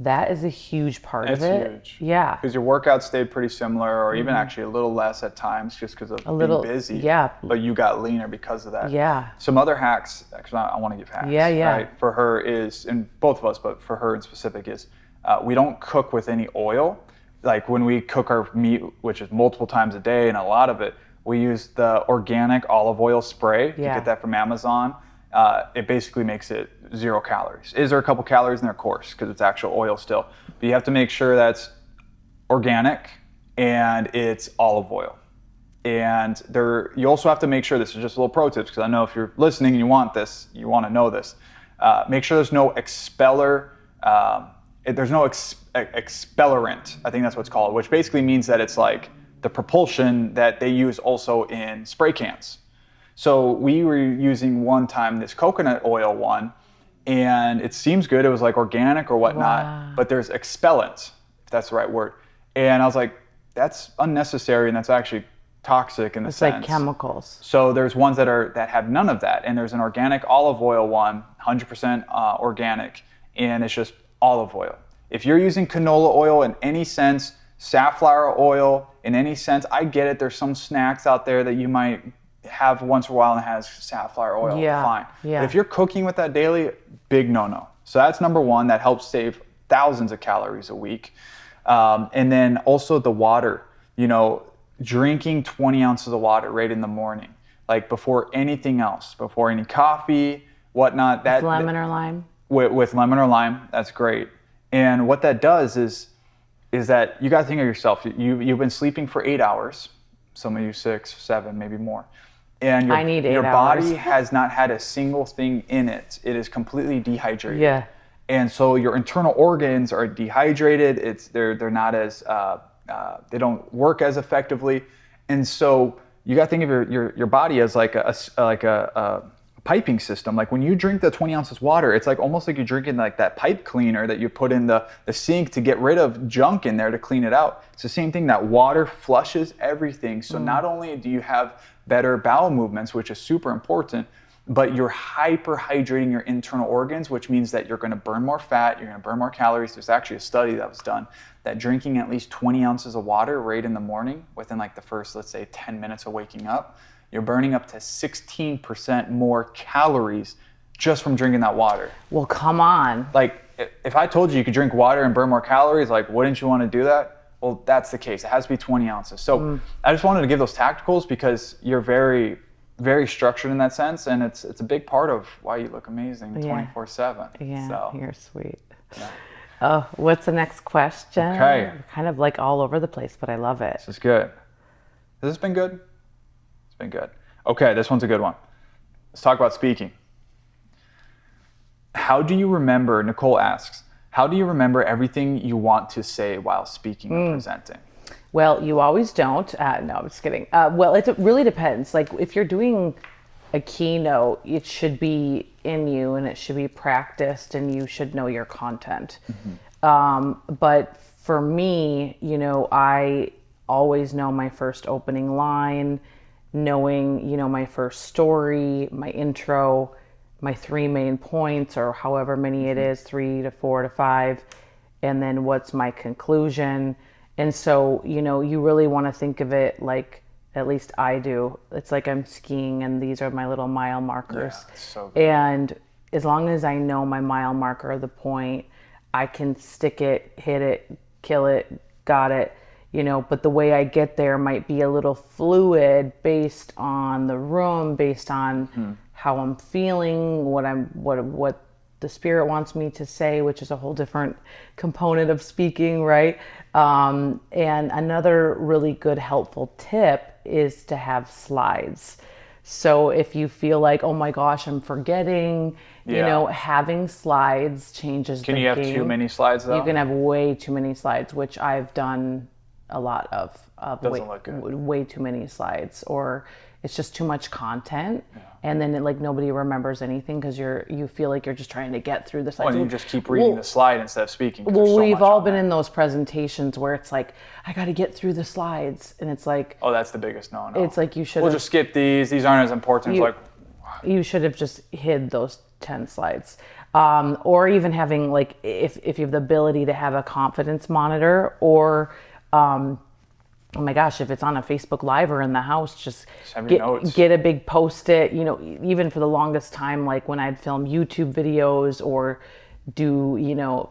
That is a huge part of it. Huge. Yeah. Because your workouts stayed pretty similar, or even actually a little less at times, just because of being busy. Yeah. But you got leaner because of that. Yeah. Some other hacks, because I want to give hacks. Yeah. Right, for her is, and both of us, but for her in specific is, we don't cook with any oil. Like when we cook our meat, which is multiple times a day, and a lot of it, we use the organic olive oil spray. You get that from Amazon. It basically makes it 0 calories. Is there a couple calories in there? Of course, because it's actual oil still. But you have to make sure that's organic and it's olive oil. And you also have to make sure, this is just a little pro tips, because I know if you're listening and you want this, you want to know this. Make sure there's no expeller. There's no expellerant, I think that's what it's called, which basically means that it's like the propulsion that they use also in spray cans. So we were using one time this coconut oil one, and it seems good. It was like organic or whatnot, Wow. but there's expellants, if that's the right word. And I was like, that's unnecessary, and that's actually toxic in the sense. It's like chemicals. So there's ones that have none of that, and there's an organic olive oil one, 100% organic, and it's just olive oil. If you're using canola oil in any sense, safflower oil in any sense, I get it. There's some snacks out there that you might have once in a while and it has safflower oil, fine. Yeah. But if you're cooking with that daily, big no-no. So that's number one. That helps save thousands of calories a week. And then also the water, drinking 20 ounces of water right in the morning, like before anything else, before any coffee, whatnot. With lemon or lime? With lemon or lime, that's great. And what that does is that you got to think of yourself. You've been sleeping for 8 hours, some of you 6, 7, maybe more. And I need 8 your hours. body has not had a single thing in it. It is completely dehydrated. Yeah. And so your internal organs are dehydrated. They're not as they don't work as effectively. And so you got to think of your body as like a piping system. Like when you drink the 20 ounces water, it's like almost like you're drinking like that pipe cleaner that you put in the sink to get rid of junk in there to clean it out. It's the same thing. That water flushes everything. So not only do you have better bowel movements, which is super important, but you're hyperhydrating your internal organs, which means that you're going to burn more fat, you're going to burn more calories. There's actually a study that was done that drinking at least 20 ounces of water right in the morning, within like the first, let's say 10 minutes of waking up, you're burning up to 16% more calories just from drinking that water. Well, come on. Like, if I told you could drink water and burn more calories, like, wouldn't you want to do that? Well, that's the case. It has to be 20 ounces. So I just wanted to give those tacticals because you're very, very structured in that sense, and it's a big part of why you look amazing 24/7. Yeah, so, you're sweet. Yeah. Oh, what's the next question? Okay. We're kind of like all over the place, but I love it. This is good. Has this been good? It's been good. Okay, this one's a good one. Let's talk about speaking. How do you remember, Nicole asks, how do you remember everything you want to say while speaking or presenting? Well, you always don't. No, I'm just kidding. Well, it really depends. Like if you're doing a keynote, it should be in you and it should be practiced and you should know your content. But for me, I always know my first opening line, knowing, my first story, my intro, my 3 main points, or however many it is, 3 to 4 to 5, and then what's my conclusion. And so, you really want to think of it like, at least I do. It's like I'm skiing and these are my little mile markers. Yeah, so good. And as long as I know my mile marker, the point, I can stick it, hit it, kill it, got it, but the way I get there might be a little fluid based on the room, based on how I'm feeling, what the spirit wants me to say, which is a whole different component of speaking, right? And another really good helpful tip is to have slides. So if you feel like, oh my gosh, I'm forgetting, having slides changes the game. Can you have too many slides though? You can have way too many slides, which I've done a lot of. Doesn't look good. Way too many slides, or it's just too much content, and then nobody remembers anything because you feel like you're just trying to get through the slides. Well, you just keep reading the slide instead of speaking. Well, we've all been in those presentations where it's like, I got to get through the slides, and it's like, oh, that's the biggest no-no. It's like you should. We'll just skip these. These aren't as important. You should have just hid those 10 slides, or even having like if you have the ability to have a confidence monitor, or oh my gosh, if it's on a Facebook Live or in the house, just get a big Post-it. Even for the longest time, like when I'd film YouTube videos or do,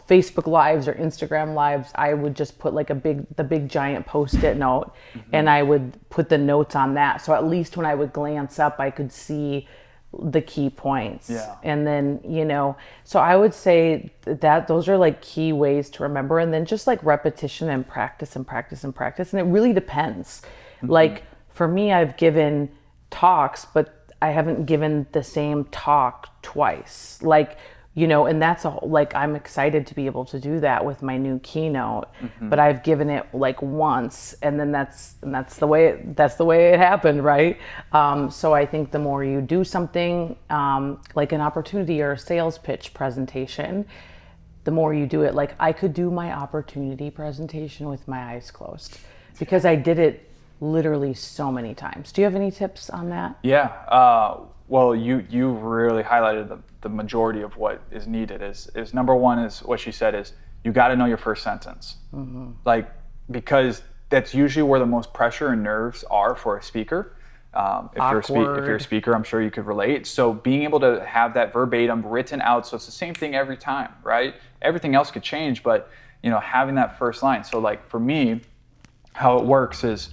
Facebook Lives or Instagram Lives, I would just put like the big giant Post-it note, and I would put the notes on that. So at least when I would glance up, I could see the key points. Yeah. And then, so I would say that those are like key ways to remember, and then just like repetition and practice and practice and practice. And it really depends. Like for me, I've given talks, but I haven't given the same talk twice. Like And that's like, I'm excited to be able to do that with my new keynote, but I've given it like once, and then that's the way it happened, right? So I think the more you do something like an opportunity or a sales pitch presentation, the more you do it. Like, I could do my opportunity presentation with my eyes closed because I did it literally so many times. Do you have any tips on that? Yeah. Well, you really highlighted the majority of what is needed. Is number one is what she said is you got to know your first sentence, like, because that's usually where the most pressure and nerves are for a speaker. If you're a speaker, I'm sure you could relate. So being able to have that verbatim written out, so it's the same thing every time, right? Everything else could change, but having that first line. So like for me, how it works is,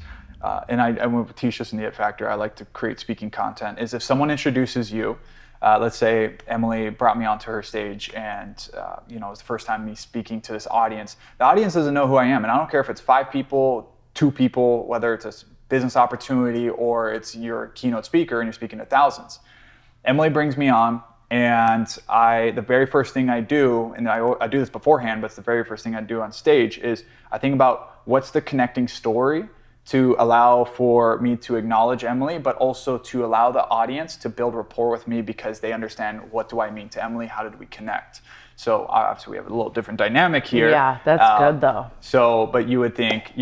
and I went with teach this in the It Factor, I like to create speaking content, is if someone introduces you, let's say Emily brought me onto her stage and it was the first time me speaking to this audience. The audience doesn't know who I am, and I don't care if it's 5 people, 2 people, whether it's a business opportunity or it's your keynote speaker and you're speaking to thousands. Emily brings me on, and the very first thing I do, and I do this beforehand, but it's the very first thing I do on stage, is I think about what's the connecting story to allow for me to acknowledge Emily, but also to allow the audience to build rapport with me because they understand, what do I mean to Emily? How did we connect? So obviously we have a little different dynamic here. Yeah, that's good though. So, but you would think,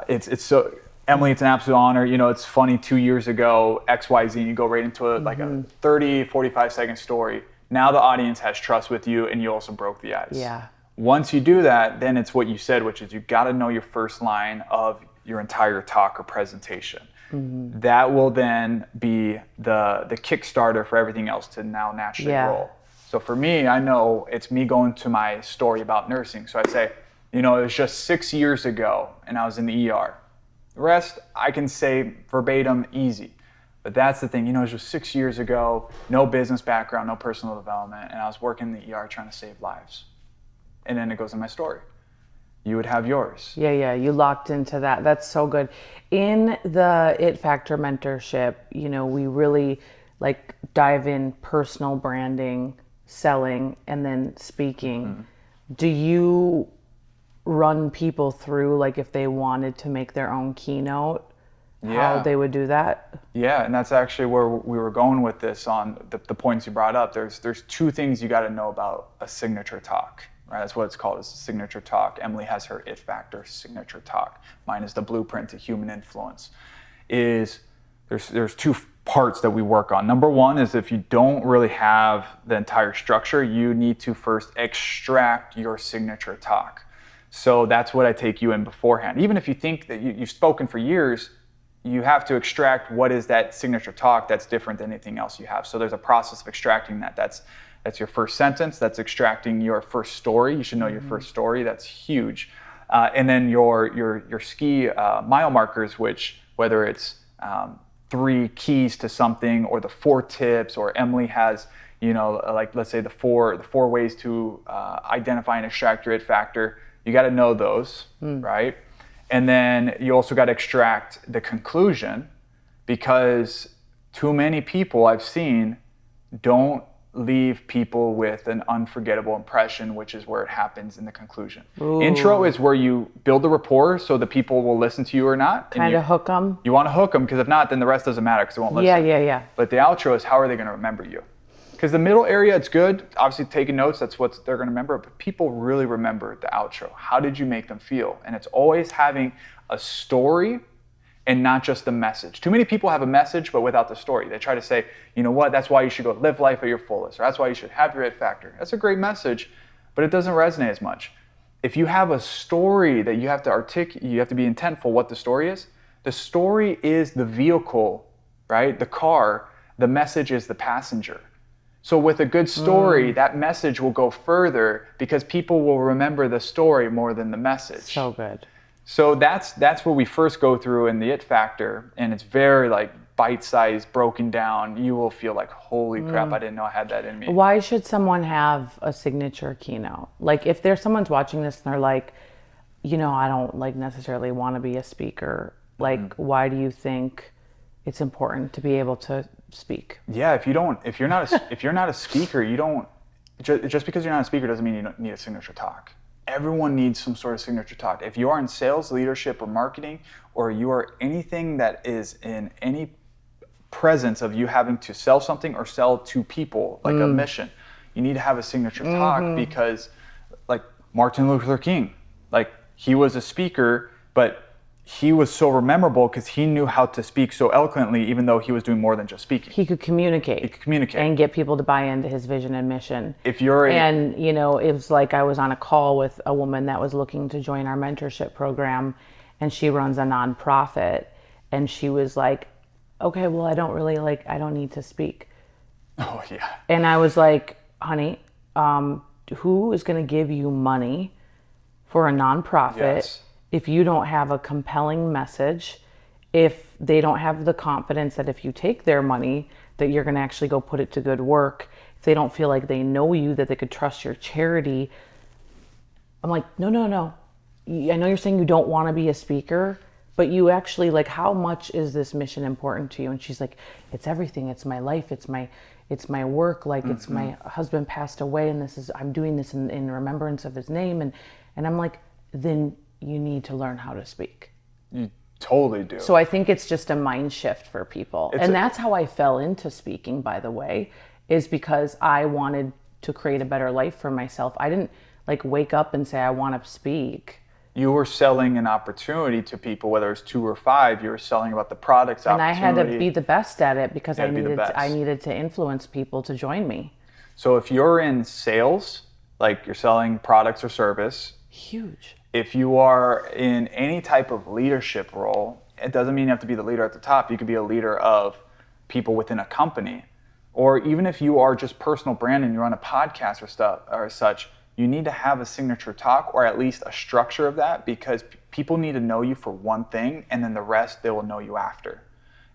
it's so, Emily, it's an absolute honor. It's funny, 2 years ago, XYZ, and you go right into like a 30, 45-second story. Now the audience has trust with you, and you also broke the ice. Yeah. Once you do that, then it's what you said, which is you got to know your first line of your entire talk or presentation. That will then be the Kickstarter for everything else to now naturally roll. So for me, I know it's me going to my story about nursing. So I say, it was just 6 years ago, and I was in the ER. The rest, I can say verbatim, easy. But that's the thing, it was just 6 years ago, no business background, no personal development, and I was working in the ER trying to save lives. And then it goes in my story. You would have yours. Yeah, you locked into that. That's so good. In the It Factor mentorship, we really like dive in personal branding, selling, and then speaking. Do you run people through, like, if they wanted to make their own keynote, how they would do that? Yeah, and that's actually where we were going with this on the points you brought up. There's 2 things you got to know about a signature talk. Right, that's what it's called, is a signature talk. Emily has her It Factor signature talk. Mine is the blueprint to human influence. There's 2 parts that we work on. Number one is, if you don't really have the entire structure, you need to first extract your signature talk. So that's what I take you in beforehand. Even if you think that you've spoken for years, you have to extract what is that signature talk that's different than anything else you have. So there's a process of extracting that. That's your first sentence. That's extracting your first story. You should know your first story. That's huge. And then your ski mile markers, which, whether it's 3 keys to something, or the 4 tips, or Emily has, like, let's say the four ways to identify and extract your It Factor. You got to know those, right? And then you also got to extract the conclusion, because too many people I've seen don't leave people with an unforgettable impression, which is where it happens in the conclusion. Ooh. Intro is where you build the rapport so the people will listen to you or not. Kind of hook them. You want to hook them, because if not, then the rest doesn't matter because they won't listen. Yeah. But the outro is, how are they going to remember you? Because the middle area, it's good. Obviously, taking notes, that's what they're going to remember. But people really remember the outro. How did you make them feel? And it's always having a story and not just the message. Too many people have a message, but without the story. They try to say, you know what, that's why you should go live life at your fullest, or that's why you should have your It Factor. That's a great message, but it doesn't resonate as much. If you have a story that you have to articulate, you have to be intentful what the story is. The story is the vehicle, right? The car. The message is the passenger. So with a good story, that message will go further, because people will remember the story more than the message. So good. So that's what we first go through in the It Factor, and it's very like bite-sized, broken down. You will feel like, holy crap, I didn't know I had that in me. Why should someone have a signature keynote? Like, if someone's watching this and they're like, I don't like necessarily want to be a speaker, like, why do you think it's important to be able to speak. Yeah, if you're not a speaker, you don't, just because you're not a speaker doesn't mean you don't need a signature talk. Everyone needs some sort of signature talk. If you are in sales, leadership, or marketing, or you are anything that is in any presence of you having to sell something or sell to people, like a mission, you need to have a signature talk, because like Martin Luther King, like he was a speaker, but he was so memorable because he knew how to speak so eloquently, even though he was doing more than just speaking. He could communicate. And get people to buy into his vision and mission. And, you know, it was like I was on a call with a woman that was looking to join our mentorship program, and she runs a nonprofit. And she was like, okay, well, I don't need to speak. Oh, yeah. And I was like, honey, who is going to give you money for a nonprofit if you don't have a compelling message, if they don't have the confidence that if you take their money, that you're going to actually go put it to good work, if they don't feel like they know you, that they could trust your charity? I'm like, no. I know you're saying you don't want to be a speaker, but you actually, like, how much is this mission important to you? And she's like, it's everything. It's my life. It's my work. Like, it's my husband passed away, and I'm doing this in remembrance of his name. And I'm like, then you need to learn how to speak. You totally do. So I think it's just a mind shift for people. That's how I fell into speaking, by the way, is because I wanted to create a better life for myself. I didn't like wake up and say, I want to speak. You were selling an opportunity to people, whether it's 2 or 5, you were selling about the product's opportunity. And I had to be the best at it because I needed to influence people to join me. So if you're in sales, like you're selling products or service. Huge. If you are in any type of leadership role, it doesn't mean you have to be the leader at the top. You could be a leader of people within a company. Or even if you are just personal branding, you're on a podcast or stuff or such, you need to have a signature talk, or at least a structure of that, because people need to know you for one thing, and then the rest they will know you after.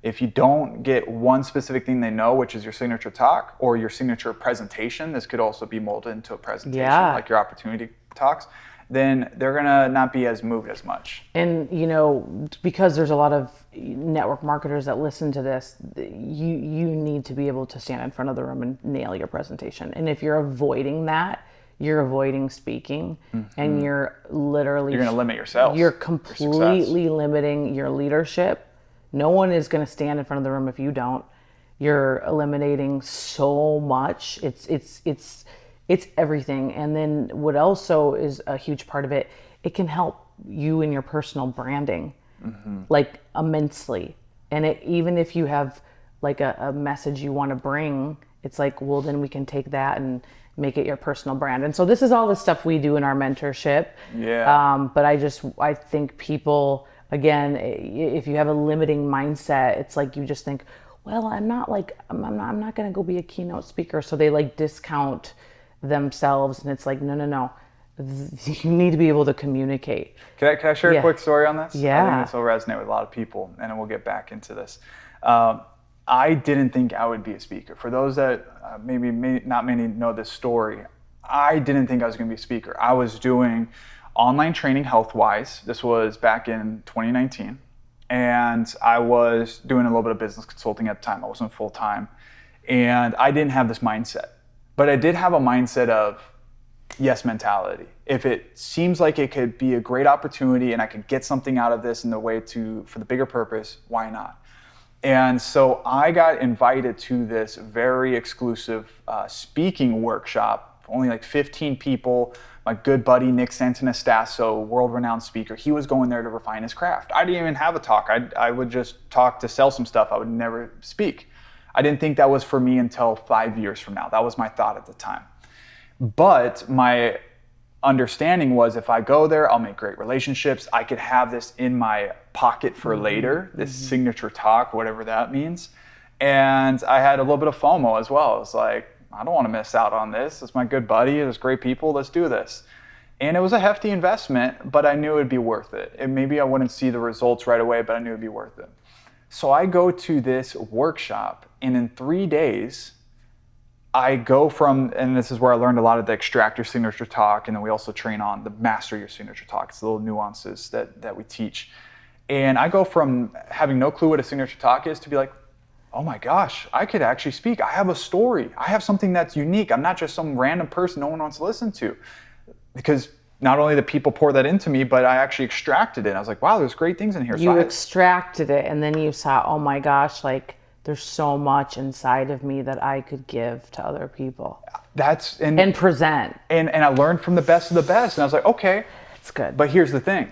If you don't get one specific thing they know, which is your signature talk or your signature presentation, this could also be molded into a presentation, like your opportunity talks, then they're gonna not be as moved as much. And you know, because there's a lot of network marketers that listen to this, you need to be able to stand in front of the room and nail your presentation. And if you're avoiding that, you're avoiding speaking, and you're going to limit yourself. You're completely limiting your leadership. No one is going to stand in front of the room if you don't. You're eliminating so much. It's everything. And then what also is a huge part of it, it can help you in your personal branding, like immensely. And even if you have like a message you want to bring, it's like, well, then we can take that and make it your personal brand. And so this is all the stuff we do in our mentorship. But I think people, again, if you have a limiting mindset, it's like you just think, well, I'm not going to go be a keynote speaker. So they like discount themselves, and it's like, no. You need to be able to communicate. Can I share a quick story on this? Yeah. I think this will resonate with a lot of people, and then we'll get back into this. I didn't think I would be a speaker. For those that not many know this story, I didn't think I was going to be a speaker. I was doing online training health-wise. This was back in 2019. And I was doing a little bit of business consulting at the time. I wasn't full-time. And I didn't have this mindset. But I did have a mindset of yes mentality. If it seems like it could be a great opportunity and I could get something out of this in the way for the bigger purpose, why not? And so I got invited to this very exclusive speaking workshop, only like 15 people. My good buddy, Nick Santanastasso, world-renowned speaker, he was going there to refine his craft. I didn't even have a talk. I would just talk to sell some stuff. I would never speak. I didn't think that was for me until 5 years from now. That was my thought at the time. But my understanding was if I go there, I'll make great relationships. I could have this in my pocket for later, this signature talk, whatever that means. And I had a little bit of FOMO as well. I was like, I don't want to miss out on this. It's my good buddy. There's great people. Let's do this. And it was a hefty investment, but I knew it'd be worth it. And maybe I wouldn't see the results right away, but I knew it'd be worth it. So I go to this workshop, and in 3 days, I go from, and this is where I learned a lot of the extract your signature talk, and then we also train on the master your signature talk. It's the little nuances that we teach. And I go from having no clue what a signature talk is to be like, oh my gosh, I could actually speak. I have a story. I have something that's unique. I'm not just some random person no one wants to listen to. Because not only did people pour that into me, but I actually extracted it. I was like, wow, there's great things in here. You extracted it, and then you saw, oh my gosh, like there's so much inside of me that I could give to other people. And present. And I learned from the best of the best. And I was like, okay. It's good. But here's the thing.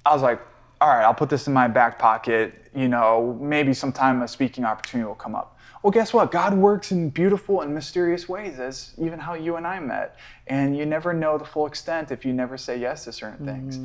I was like, all right, I'll put this in my back pocket. You know, maybe sometime a speaking opportunity will come up. Well, guess what? God works in beautiful and mysterious ways, as even how you and I met. And you never know the full extent if you never say yes to certain things.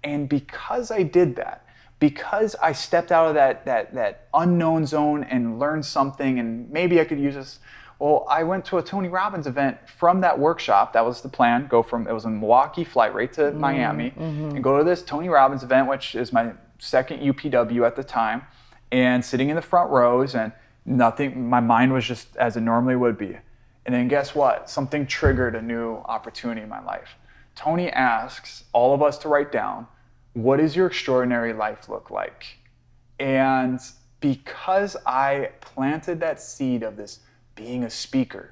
And because I did that, because I stepped out of that unknown zone and learned something, and maybe I could use this. Well, I went to a Tony Robbins event from that workshop. That was the plan. It was in Milwaukee, flight right to Miami, and go to this Tony Robbins event, which is my second UPW at the time, and sitting in the front rows, and nothing, my mind was just as it normally would be. And then guess what? Something triggered a new opportunity in my life. Tony asks all of us to write down, what does your extraordinary life look like? And because I planted that seed of this being a speaker,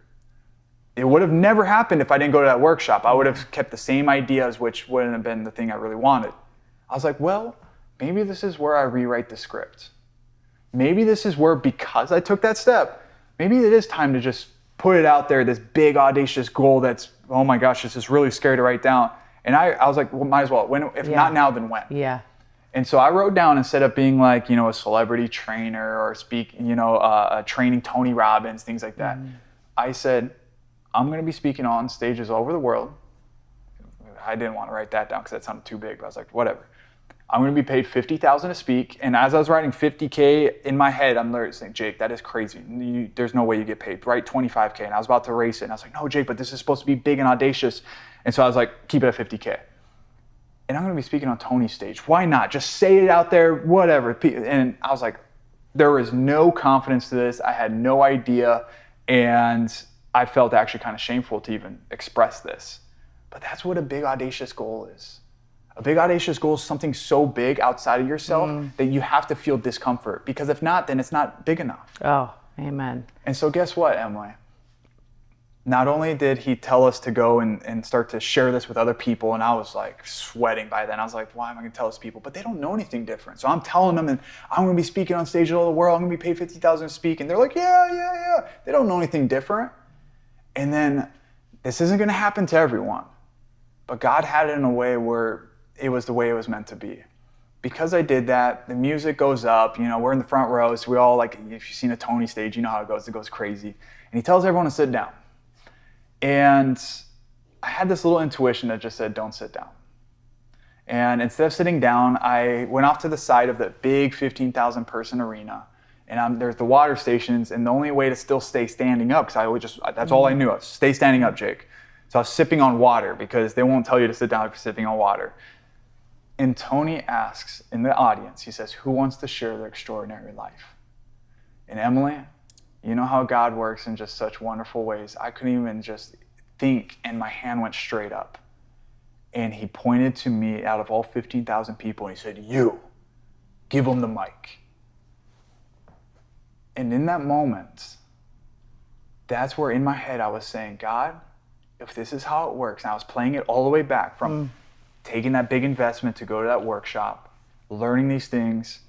it would have never happened if I didn't go to that workshop. I would have kept the same ideas, which wouldn't have been the thing I really wanted. I was like, well, maybe this is where I rewrite the script. Maybe this is where, because I took that step, maybe it is time to just put it out there, this big audacious goal that's, oh my gosh, this is really scary to write down. And I was like, well, might as well. If not now, then when? Yeah. And so I wrote down, instead of being like, a celebrity trainer or training Tony Robbins, things like that. I said, I'm going to be speaking on stages all over the world. I didn't want to write that down because that sounded too big, but I was like, whatever. I'm going to be paid $50,000 to speak. And as I was writing $50K in my head, I'm literally saying, Jake, that is crazy. There's no way you get paid. Write $25K. And I was about to erase it. And I was like, no, Jake, but this is supposed to be big and audacious. And so I was like, keep it at $50K. And I'm going to be speaking on Tony's stage. Why not? Just say it out there, whatever. And I was like, there was no confidence to this. I had no idea. And I felt actually kind of shameful to even express this. But that's what a big audacious goal is. A big audacious goal is something so big outside of yourself that you have to feel discomfort. Because if not, then it's not big enough. Oh, amen. And so guess what, Emily? Not only did he tell us to go and start to share this with other people, and I was like sweating by then. I was like, why am I going to tell this people? But they don't know anything different. So I'm telling them, and I'm going to be speaking on stage all over the world. I'm going to be paid $50,000 to speak. And they're like, yeah. They don't know anything different. And then this isn't going to happen to everyone. But God had it in a way where it was the way it was meant to be. Because I did that, the music goes up, we're in the front row, so we all, like, if you've seen a Tony stage, you know how it goes crazy. And he tells everyone to sit down. And I had this little intuition that just said, don't sit down. And instead of sitting down, I went off to the side of the big 15,000 person arena. And there's the water stations, and the only way to still stay standing up, because that's all I knew of, stay standing up, Jake. So I was sipping on water, because they won't tell you to sit down if you're sipping on water. And Tony asks in the audience, he says, who wants to share their extraordinary life? And Emily, you know how God works in just such wonderful ways. I couldn't even just think, and my hand went straight up. And he pointed to me out of all 15,000 people, and he said, you, give him the mic. And in that moment, that's where in my head I was saying, God, if this is how it works, and I was playing it all the way back from taking that big investment to go to that workshop, learning these things,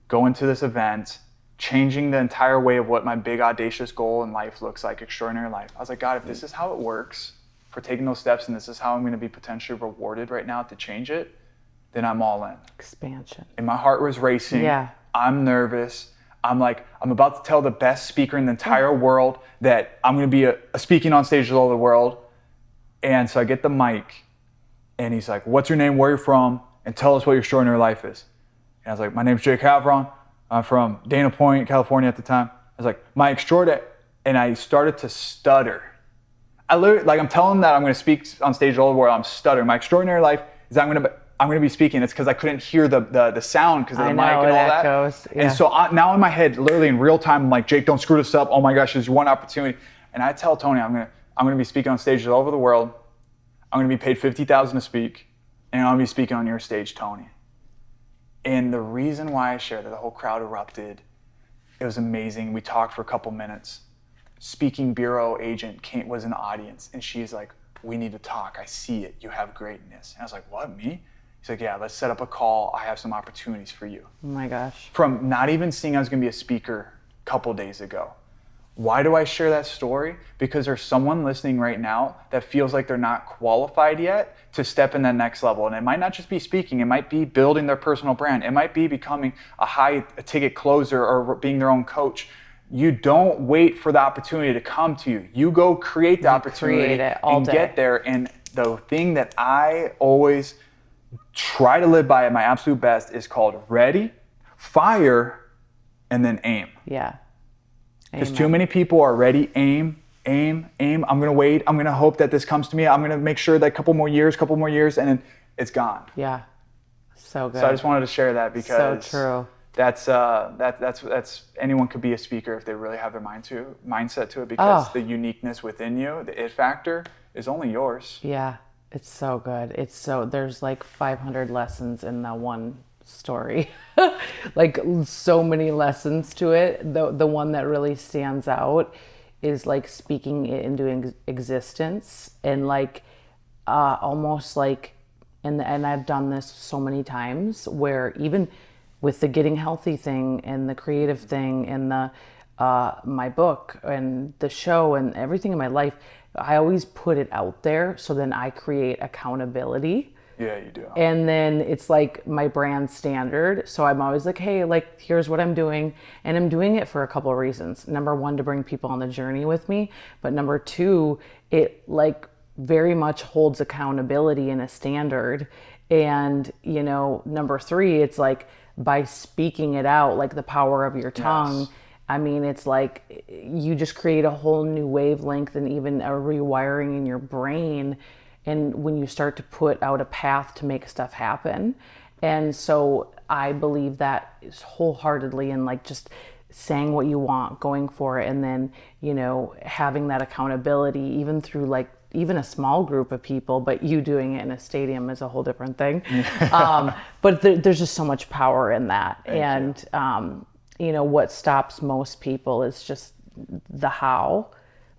going to this event, changing the entire way of what my big audacious goal in life looks like, extraordinary life. I was like, God, if this is how it works for taking those steps, and this is how I'm going to be potentially rewarded right now to change it, then I'm all in. Expansion. And my heart was racing. Yeah. I'm nervous. I'm about to tell the best speaker in the entire world that I'm going to be a speaking on stages all over the world. And so I get the mic, and he's like, what's your name, where you're from, and tell us what your extraordinary life is. And I was like, my name's Jake Havron. I'm from Dana Point, California at the time. I was like, my extraordinary, and I started to stutter. I literally, I'm telling them that I'm going to speak on stage all over the world. I'm stuttering. My extraordinary life is I'm going to be speaking. It's because I couldn't hear the sound because of the mic and all that. Goes. Yeah. And so now in my head, literally in real time, I'm like, Jake, don't screw this up. Oh my gosh, there's one opportunity. And I tell Tony, I'm going to be speaking on stages all over the world. I'm going to be paid $50,000 to speak, and I'm going to be speaking on your stage, Tony. And the reason why I shared that, the whole crowd erupted. It was amazing. We talked for a couple minutes. Speaking bureau agent was in the audience, and she's like, we need to talk. I see it. You have greatness. And I was like, what, me? He's like, yeah, let's set up a call. I have some opportunities for you. Oh my gosh. From not even seeing I was going to be a speaker a couple days ago. Why do I share that story? Because there's someone listening right now that feels like they're not qualified yet to step in that next level. And it might not just be speaking. It might be building their personal brand. It might be becoming a high-ticket closer or being their own coach. You don't wait for the opportunity to come to you. You go create the opportunity and get there. And the thing that I always try to live by at my absolute best is called ready, fire, and then aim. Yeah. Because too many people are ready, aim. I'm going to wait. I'm going to hope that this comes to me. I'm going to make sure that a couple more years, and then it's gone. Yeah. So good. So I just wanted to share that because so true. That's anyone could be a speaker if they really have their mindset to it, because the uniqueness within you, the it factor, is only yours. Yeah. It's so good. There's like 500 lessons in that one story. Like so many lessons to it. The one that really stands out is like speaking it into existence, and like almost like, and I've done this so many times, where even with the getting healthy thing and the creative thing and the my book and the show and everything in my life, I always put it out there, so then I create accountability. Yeah, you do. And then it's like my brand standard. So I'm always like, hey, like, here's what I'm doing. And I'm doing it for a couple of reasons. Number one, to bring people on the journey with me. But number two, it like very much holds accountability and a standard. And, you know, number three, it's like by speaking it out, like the power of your tongue. Yes. I mean, it's like you just create a whole new wavelength and even a rewiring in your brain. And when you start to put out a path to make stuff happen. And so I believe that is wholeheartedly, and like just saying what you want, going for it, and then, you know, having that accountability even through like even a small group of people, but you doing it in a stadium is a whole different thing. But there's just so much power in that. Thank you. You know, what stops most people is just the how,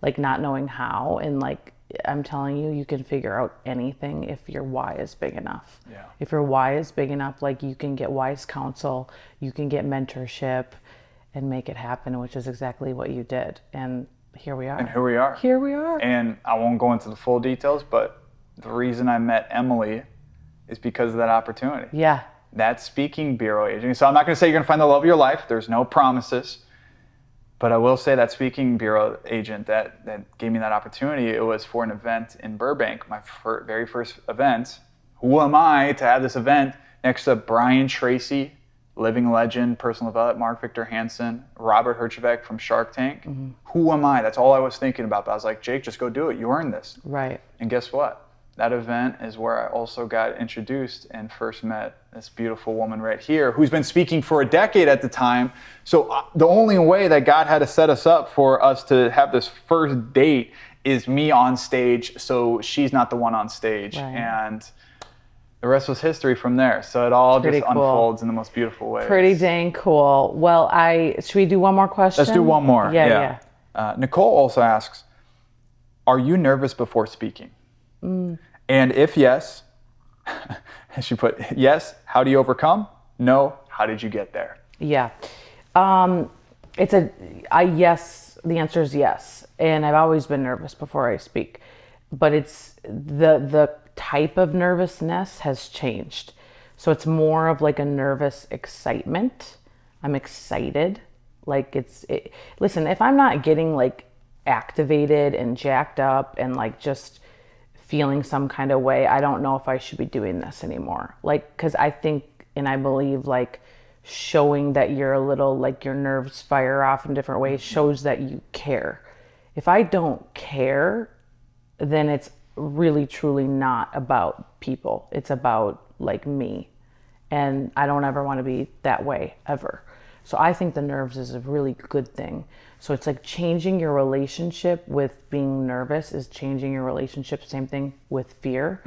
like not knowing how. And like, I'm telling you, you can figure out anything if your why is big enough. Yeah. If your why is big enough, like you can get wise counsel, you can get mentorship and make it happen, which is exactly what you did. And here we are. Here we are. And I won't go into the full details, but the reason I met Emily is because of that opportunity. Yeah. That speaking bureau agent. So I'm not going to say you're going to find the love of your life. There's no promises. But I will say that speaking bureau agent that gave me that opportunity, it was for an event in Burbank, my very first event. Who am I to have this event next to Brian Tracy, living legend, personal development, Mark Victor Hansen, Robert Herjavec from Shark Tank? Mm-hmm. Who am I? That's all I was thinking about. But I was like, Jake, just go do it. You earned this. Right. And guess what? That event is where I also got introduced and first met this beautiful woman right here who's been speaking for a decade at the time. So the only way that God had to set us up for us to have this first date is me on stage, so she's not the one on stage. Right. And the rest was history from there. So it all just unfolds in the most beautiful ways. Pretty dang cool. Well, should we do one more question? Let's do one more. Yeah. Nicole also asks, are you nervous before speaking? And if yes, she put, yes, how do you overcome? No, how did you get there? Yeah. Yes, the answer is yes. And I've always been nervous before I speak, but it's the type of nervousness has changed. So it's more of like a nervous excitement. I'm excited. Like listen, if I'm not getting like activated and jacked up and like just feeling some kind of way, I don't know if I should be doing this anymore. Like, cause I think, and I believe like showing that you're a little, like your nerves fire off in different ways shows that you care. If I don't care, then it's really truly not about people. It's about like me. And I don't ever want to be that way ever. So I think the nerves is a really good thing. So it's like changing your relationship with being nervous is changing your relationship, same thing with fear.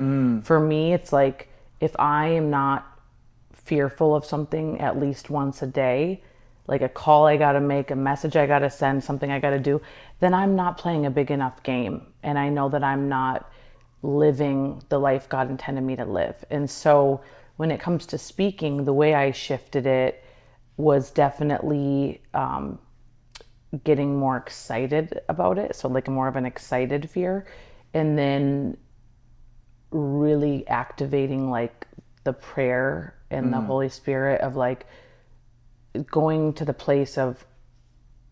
For me, it's like if I am not fearful of something at least once a day, like a call I got to make, a message I got to send, something I got to do, then I'm not playing a big enough game. And I know that I'm not living the life God intended me to live. And so when it comes to speaking, the way I shifted it was definitely getting more excited about it. So like more of an excited fear. And then really activating like the prayer and the Holy Spirit of like going to the place of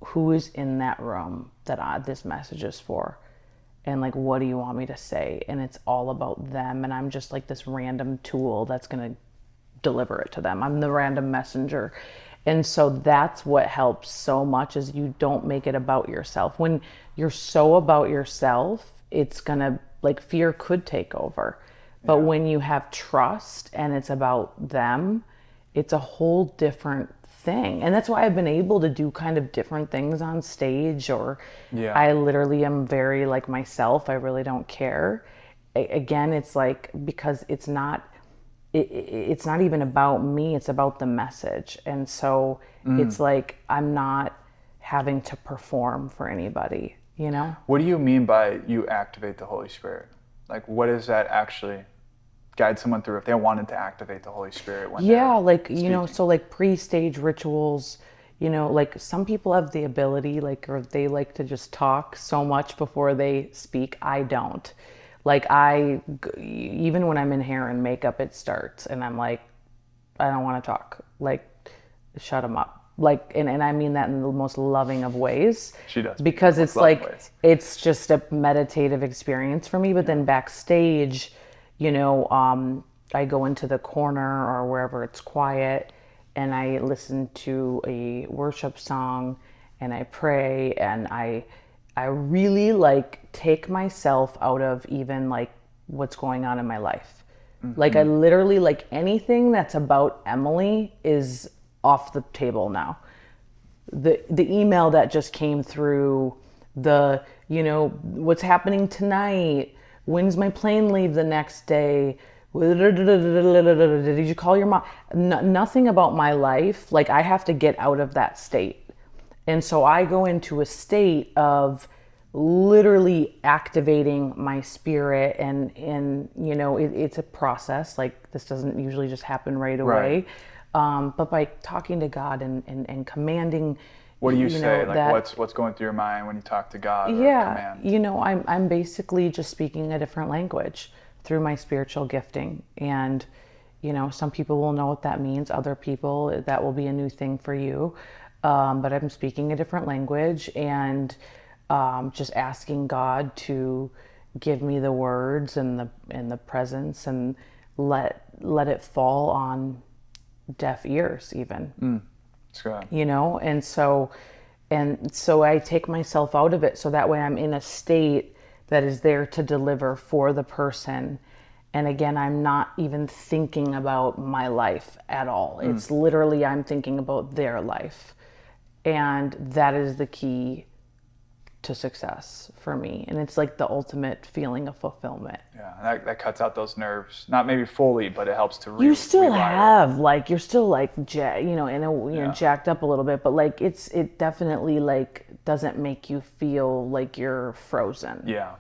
who is in that room that this message is for. And like, what do you want me to say? And it's all about them. And I'm just like this random tool that's going to deliver it to them. I'm the random messenger. And so that's what helps so much, is you don't make it about yourself. When you're so about yourself, it's going to, like, fear could take over. But when you have trust and it's about them, it's a whole different thing. And that's why I've been able to do kind of different things on stage, or I literally am very like myself. I really don't care. Again, it's like, because it's not even about me, it's about the message. And so it's like, I'm not having to perform for anybody, you know? What do you mean by you activate the Holy Spirit? Like, what does that actually guide someone through if they wanted to activate the Holy Spirit when like, speaking? you know, so like pre-stage rituals, you know, like some people have the ability, like, or they like to just talk so much before they speak. I don't. Like, even when I'm in hair and makeup, it starts and I'm like, I don't want to talk. Like, shut them up. Like, and I mean that in the most loving of ways. She does. Because it's like, it's just a meditative experience for me. But then backstage, you know, I go into the corner or wherever it's quiet and I listen to a worship song and I pray, and I really like take myself out of even like what's going on in my life. Like, I literally, like, anything that's about Emily is off the table now. The email that just came through, the, you know, what's happening tonight, when's my plane leave the next day, did you call your mom? Nothing about my life. Like, I have to get out of that state. And so I go into a state of literally activating my spirit, and you know, it's a process. Like, this doesn't usually just happen right away. But by talking to God and commanding. What do you say? Like, what's going through your mind when you talk to God? Or command? You know, I'm basically just speaking a different language through my spiritual gifting. And, you know, some people will know what that means. Other people, that will be a new thing for you. But I'm speaking a different language, and just asking God to give me the words and the presence, and let it fall on deaf ears even. That's good. You know, and so I take myself out of it, so that way I'm in a state that is there to deliver for the person. And again, I'm not even thinking about my life at all. It's literally, I'm thinking about their life. And that is the key to success for me. And it's like the ultimate feeling of fulfillment. Yeah, that cuts out those nerves. Not maybe fully, but it helps to you still have, like, you're still like, you know, jacked up a little bit, but like, it definitely like doesn't make you feel like you're frozen. Yeah,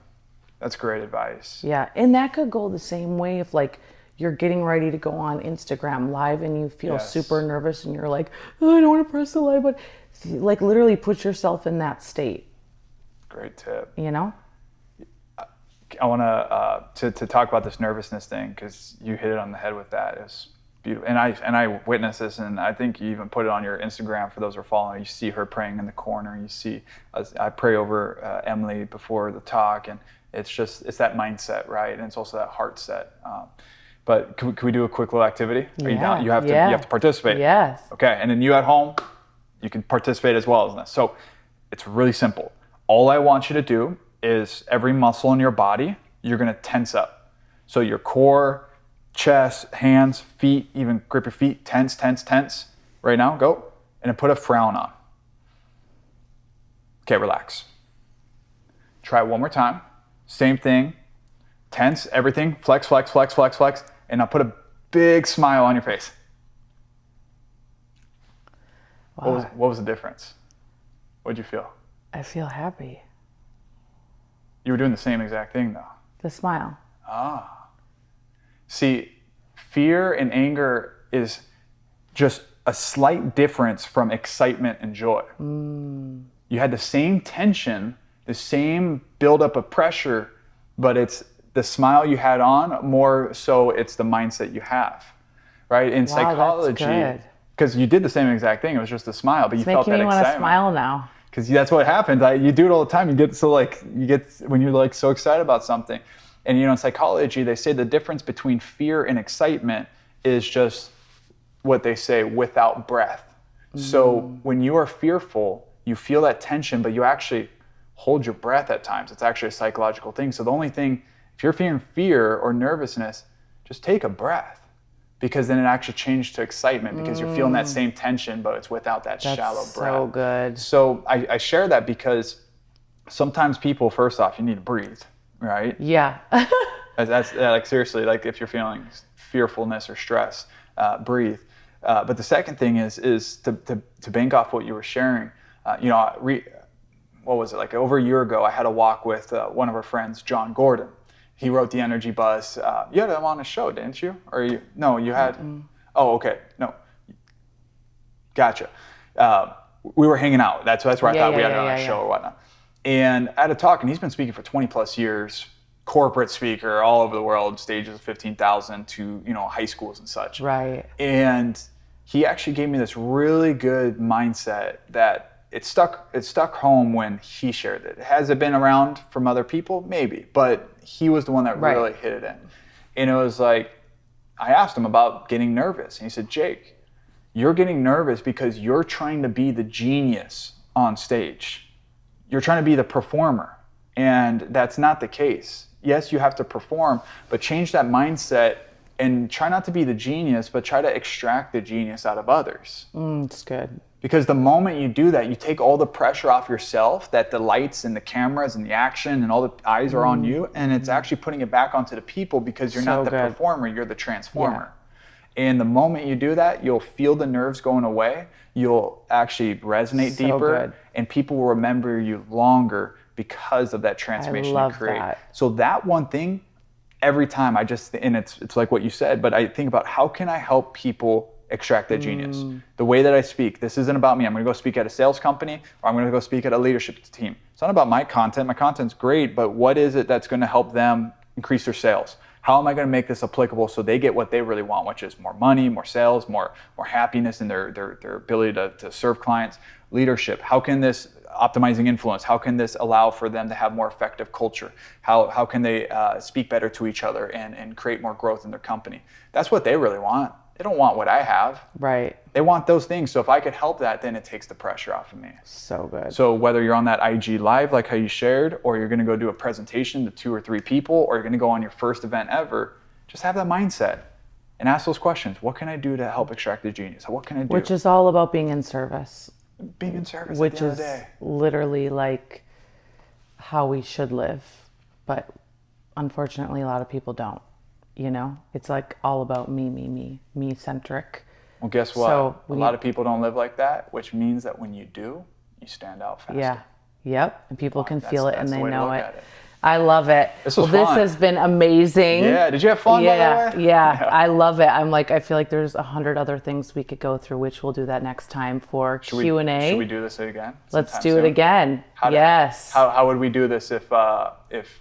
that's great advice. Yeah, and that could go the same way if like you're getting ready to go on Instagram live and you feel super nervous and you're like, oh, I don't want to press the live button. Like, literally put yourself in that state. Great tip. You know? I want to talk about this nervousness thing, because you hit it on the head with that. It's beautiful. And I witnessed this, and I think you even put it on your Instagram for those who are following. You see her praying in the corner. You see, I pray over Emily before the talk, and it's that mindset, right? And it's also that heart set. But can we do a quick little activity? Are you down? You have to participate. Yes. Okay, and then you at home, you can participate as well as this. So it's really simple. All I want you to do is every muscle in your body, you're going to tense up. So your core, chest, hands, feet, even grip your feet, tense. Right now, go. And then put a frown on. Okay, relax. Try it one more time. Same thing. Tense everything. Flex. And now put a big smile on your face. What was the difference? What'd you feel? I feel happy. You were doing the same exact thing though. The smile. Ah. See, fear and anger is just a slight difference from excitement and joy. You had the same tension, the same buildup of pressure, but it's the smile you had on, more so it's the mindset you have, right? In psychology, because you did the same exact thing, it was just a smile, but you felt that excitement. Making me want to smile now. Because that's what happens. You do it all the time. You get when you're like so excited about something. And in psychology, they say the difference between fear and excitement is just what they say, without breath. So when you are fearful, you feel that tension, but you actually hold your breath at times. It's actually a psychological thing. So the only thing, if you're feeling fear or nervousness, just take a breath, because then it actually changed to excitement, because you're feeling that same tension, but it's without that shallow breath. So good. So I share that because sometimes people, first off, you need to breathe, right? Yeah. That's like, seriously, like if you're feeling fearfulness or stress, breathe. But the second thing is to bank off what you were sharing. What was it, like over a year ago, I had a walk with one of our friends, John Gordon. He wrote The Energy Buzz. You had him on a show, didn't you? No, you had. Oh, okay. No. Gotcha. We were hanging out. That's where I thought we had him on a show or whatnot. And I had a talk, and he's been speaking for 20 plus years, corporate speaker all over the world, stages of 15,000 to high schools and such. Right. And he actually gave me this really good mindset that it stuck home when he shared it. Has it been around from other people? Maybe, but he was the one that really hit it in. And it was like, I asked him about getting nervous, and he said, Jake, you're getting nervous because you're trying to be the genius on stage. You're trying to be the performer, and that's not the case. Yes, you have to perform, but change that mindset and try not to be the genius, but try to extract the genius out of others. It's good. Because the moment you do that, you take all the pressure off yourself, that the lights and the cameras and the action and all the eyes are on you, and it's actually putting it back onto the people, because you're not the performer, you're the transformer. Yeah. And the moment you do that, you'll feel the nerves going away, you'll actually resonate deeper, and people will remember you longer because of that transformation you create. That. So that one thing, every time and it's like what you said, but I think about, how can I help people extract that genius? The way that I speak, this isn't about me. I'm going to go speak at a sales company, or I'm going to go speak at a leadership team. It's not about my content. My content's great, but what is it that's going to help them increase their sales? How am I going to make this applicable so they get what they really want, which is more money, more sales, more happiness in their ability to serve clients? Leadership, how can this, optimizing influence, how can this allow for them to have more effective culture? How can they speak better to each other and create more growth in their company? That's what they really want. They don't want what I have. Right. They want those things. So if I could help that, then it takes the pressure off of me. So good. So whether you're on that IG live, like how you shared, or you're going to go do a presentation to 2 or 3 people, or you're going to go on your first event ever, just have that mindset and ask those questions. What can I do to help extract the genius? What can I do? Which is all about being in service. Being in service at the end of the day. Which is literally like how we should live. But unfortunately, a lot of people don't. It's like all about me centric. Well, guess what? So a lot of people don't live like that, which means that when you do, you stand out faster. Yeah. Yep. And people can feel it and they know it. I love it. This was fun. This has been amazing. Yeah. Did you have fun, by the way? Yeah. I love it. I feel like there's 100 other things we could go through, which we'll do that next time for Q&A. Should we do this again? Let's do it again. Yes. How would we do this if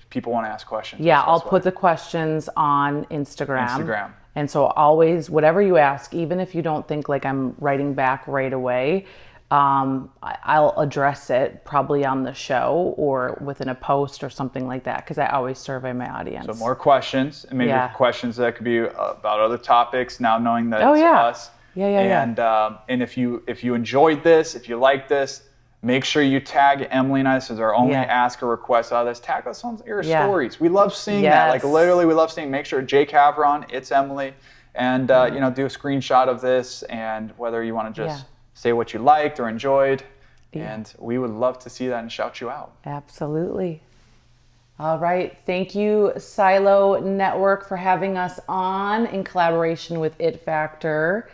people want to ask questions? Yeah, I'll put the questions on Instagram. And so always, whatever you ask, even if you don't think like I'm writing back right away, I'll address it probably on the show or within a post or something like that, because I always survey my audience. So more questions, and maybe questions that could be about other topics, now knowing that it's us. And if you enjoyed this, if you like this, make sure you tag Emily and I. This is our only ask or request out of this. Tag us on your stories. We love seeing that. Like literally, we love seeing. Make sure Jake Havron, it's Emily, and do a screenshot of this, and whether you want to just say what you liked or enjoyed, and we would love to see that and shout you out. Absolutely. All right. Thank you, Silo Network, for having us on in collaboration with It Factor.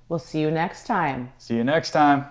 We'll see you next time. See you next time.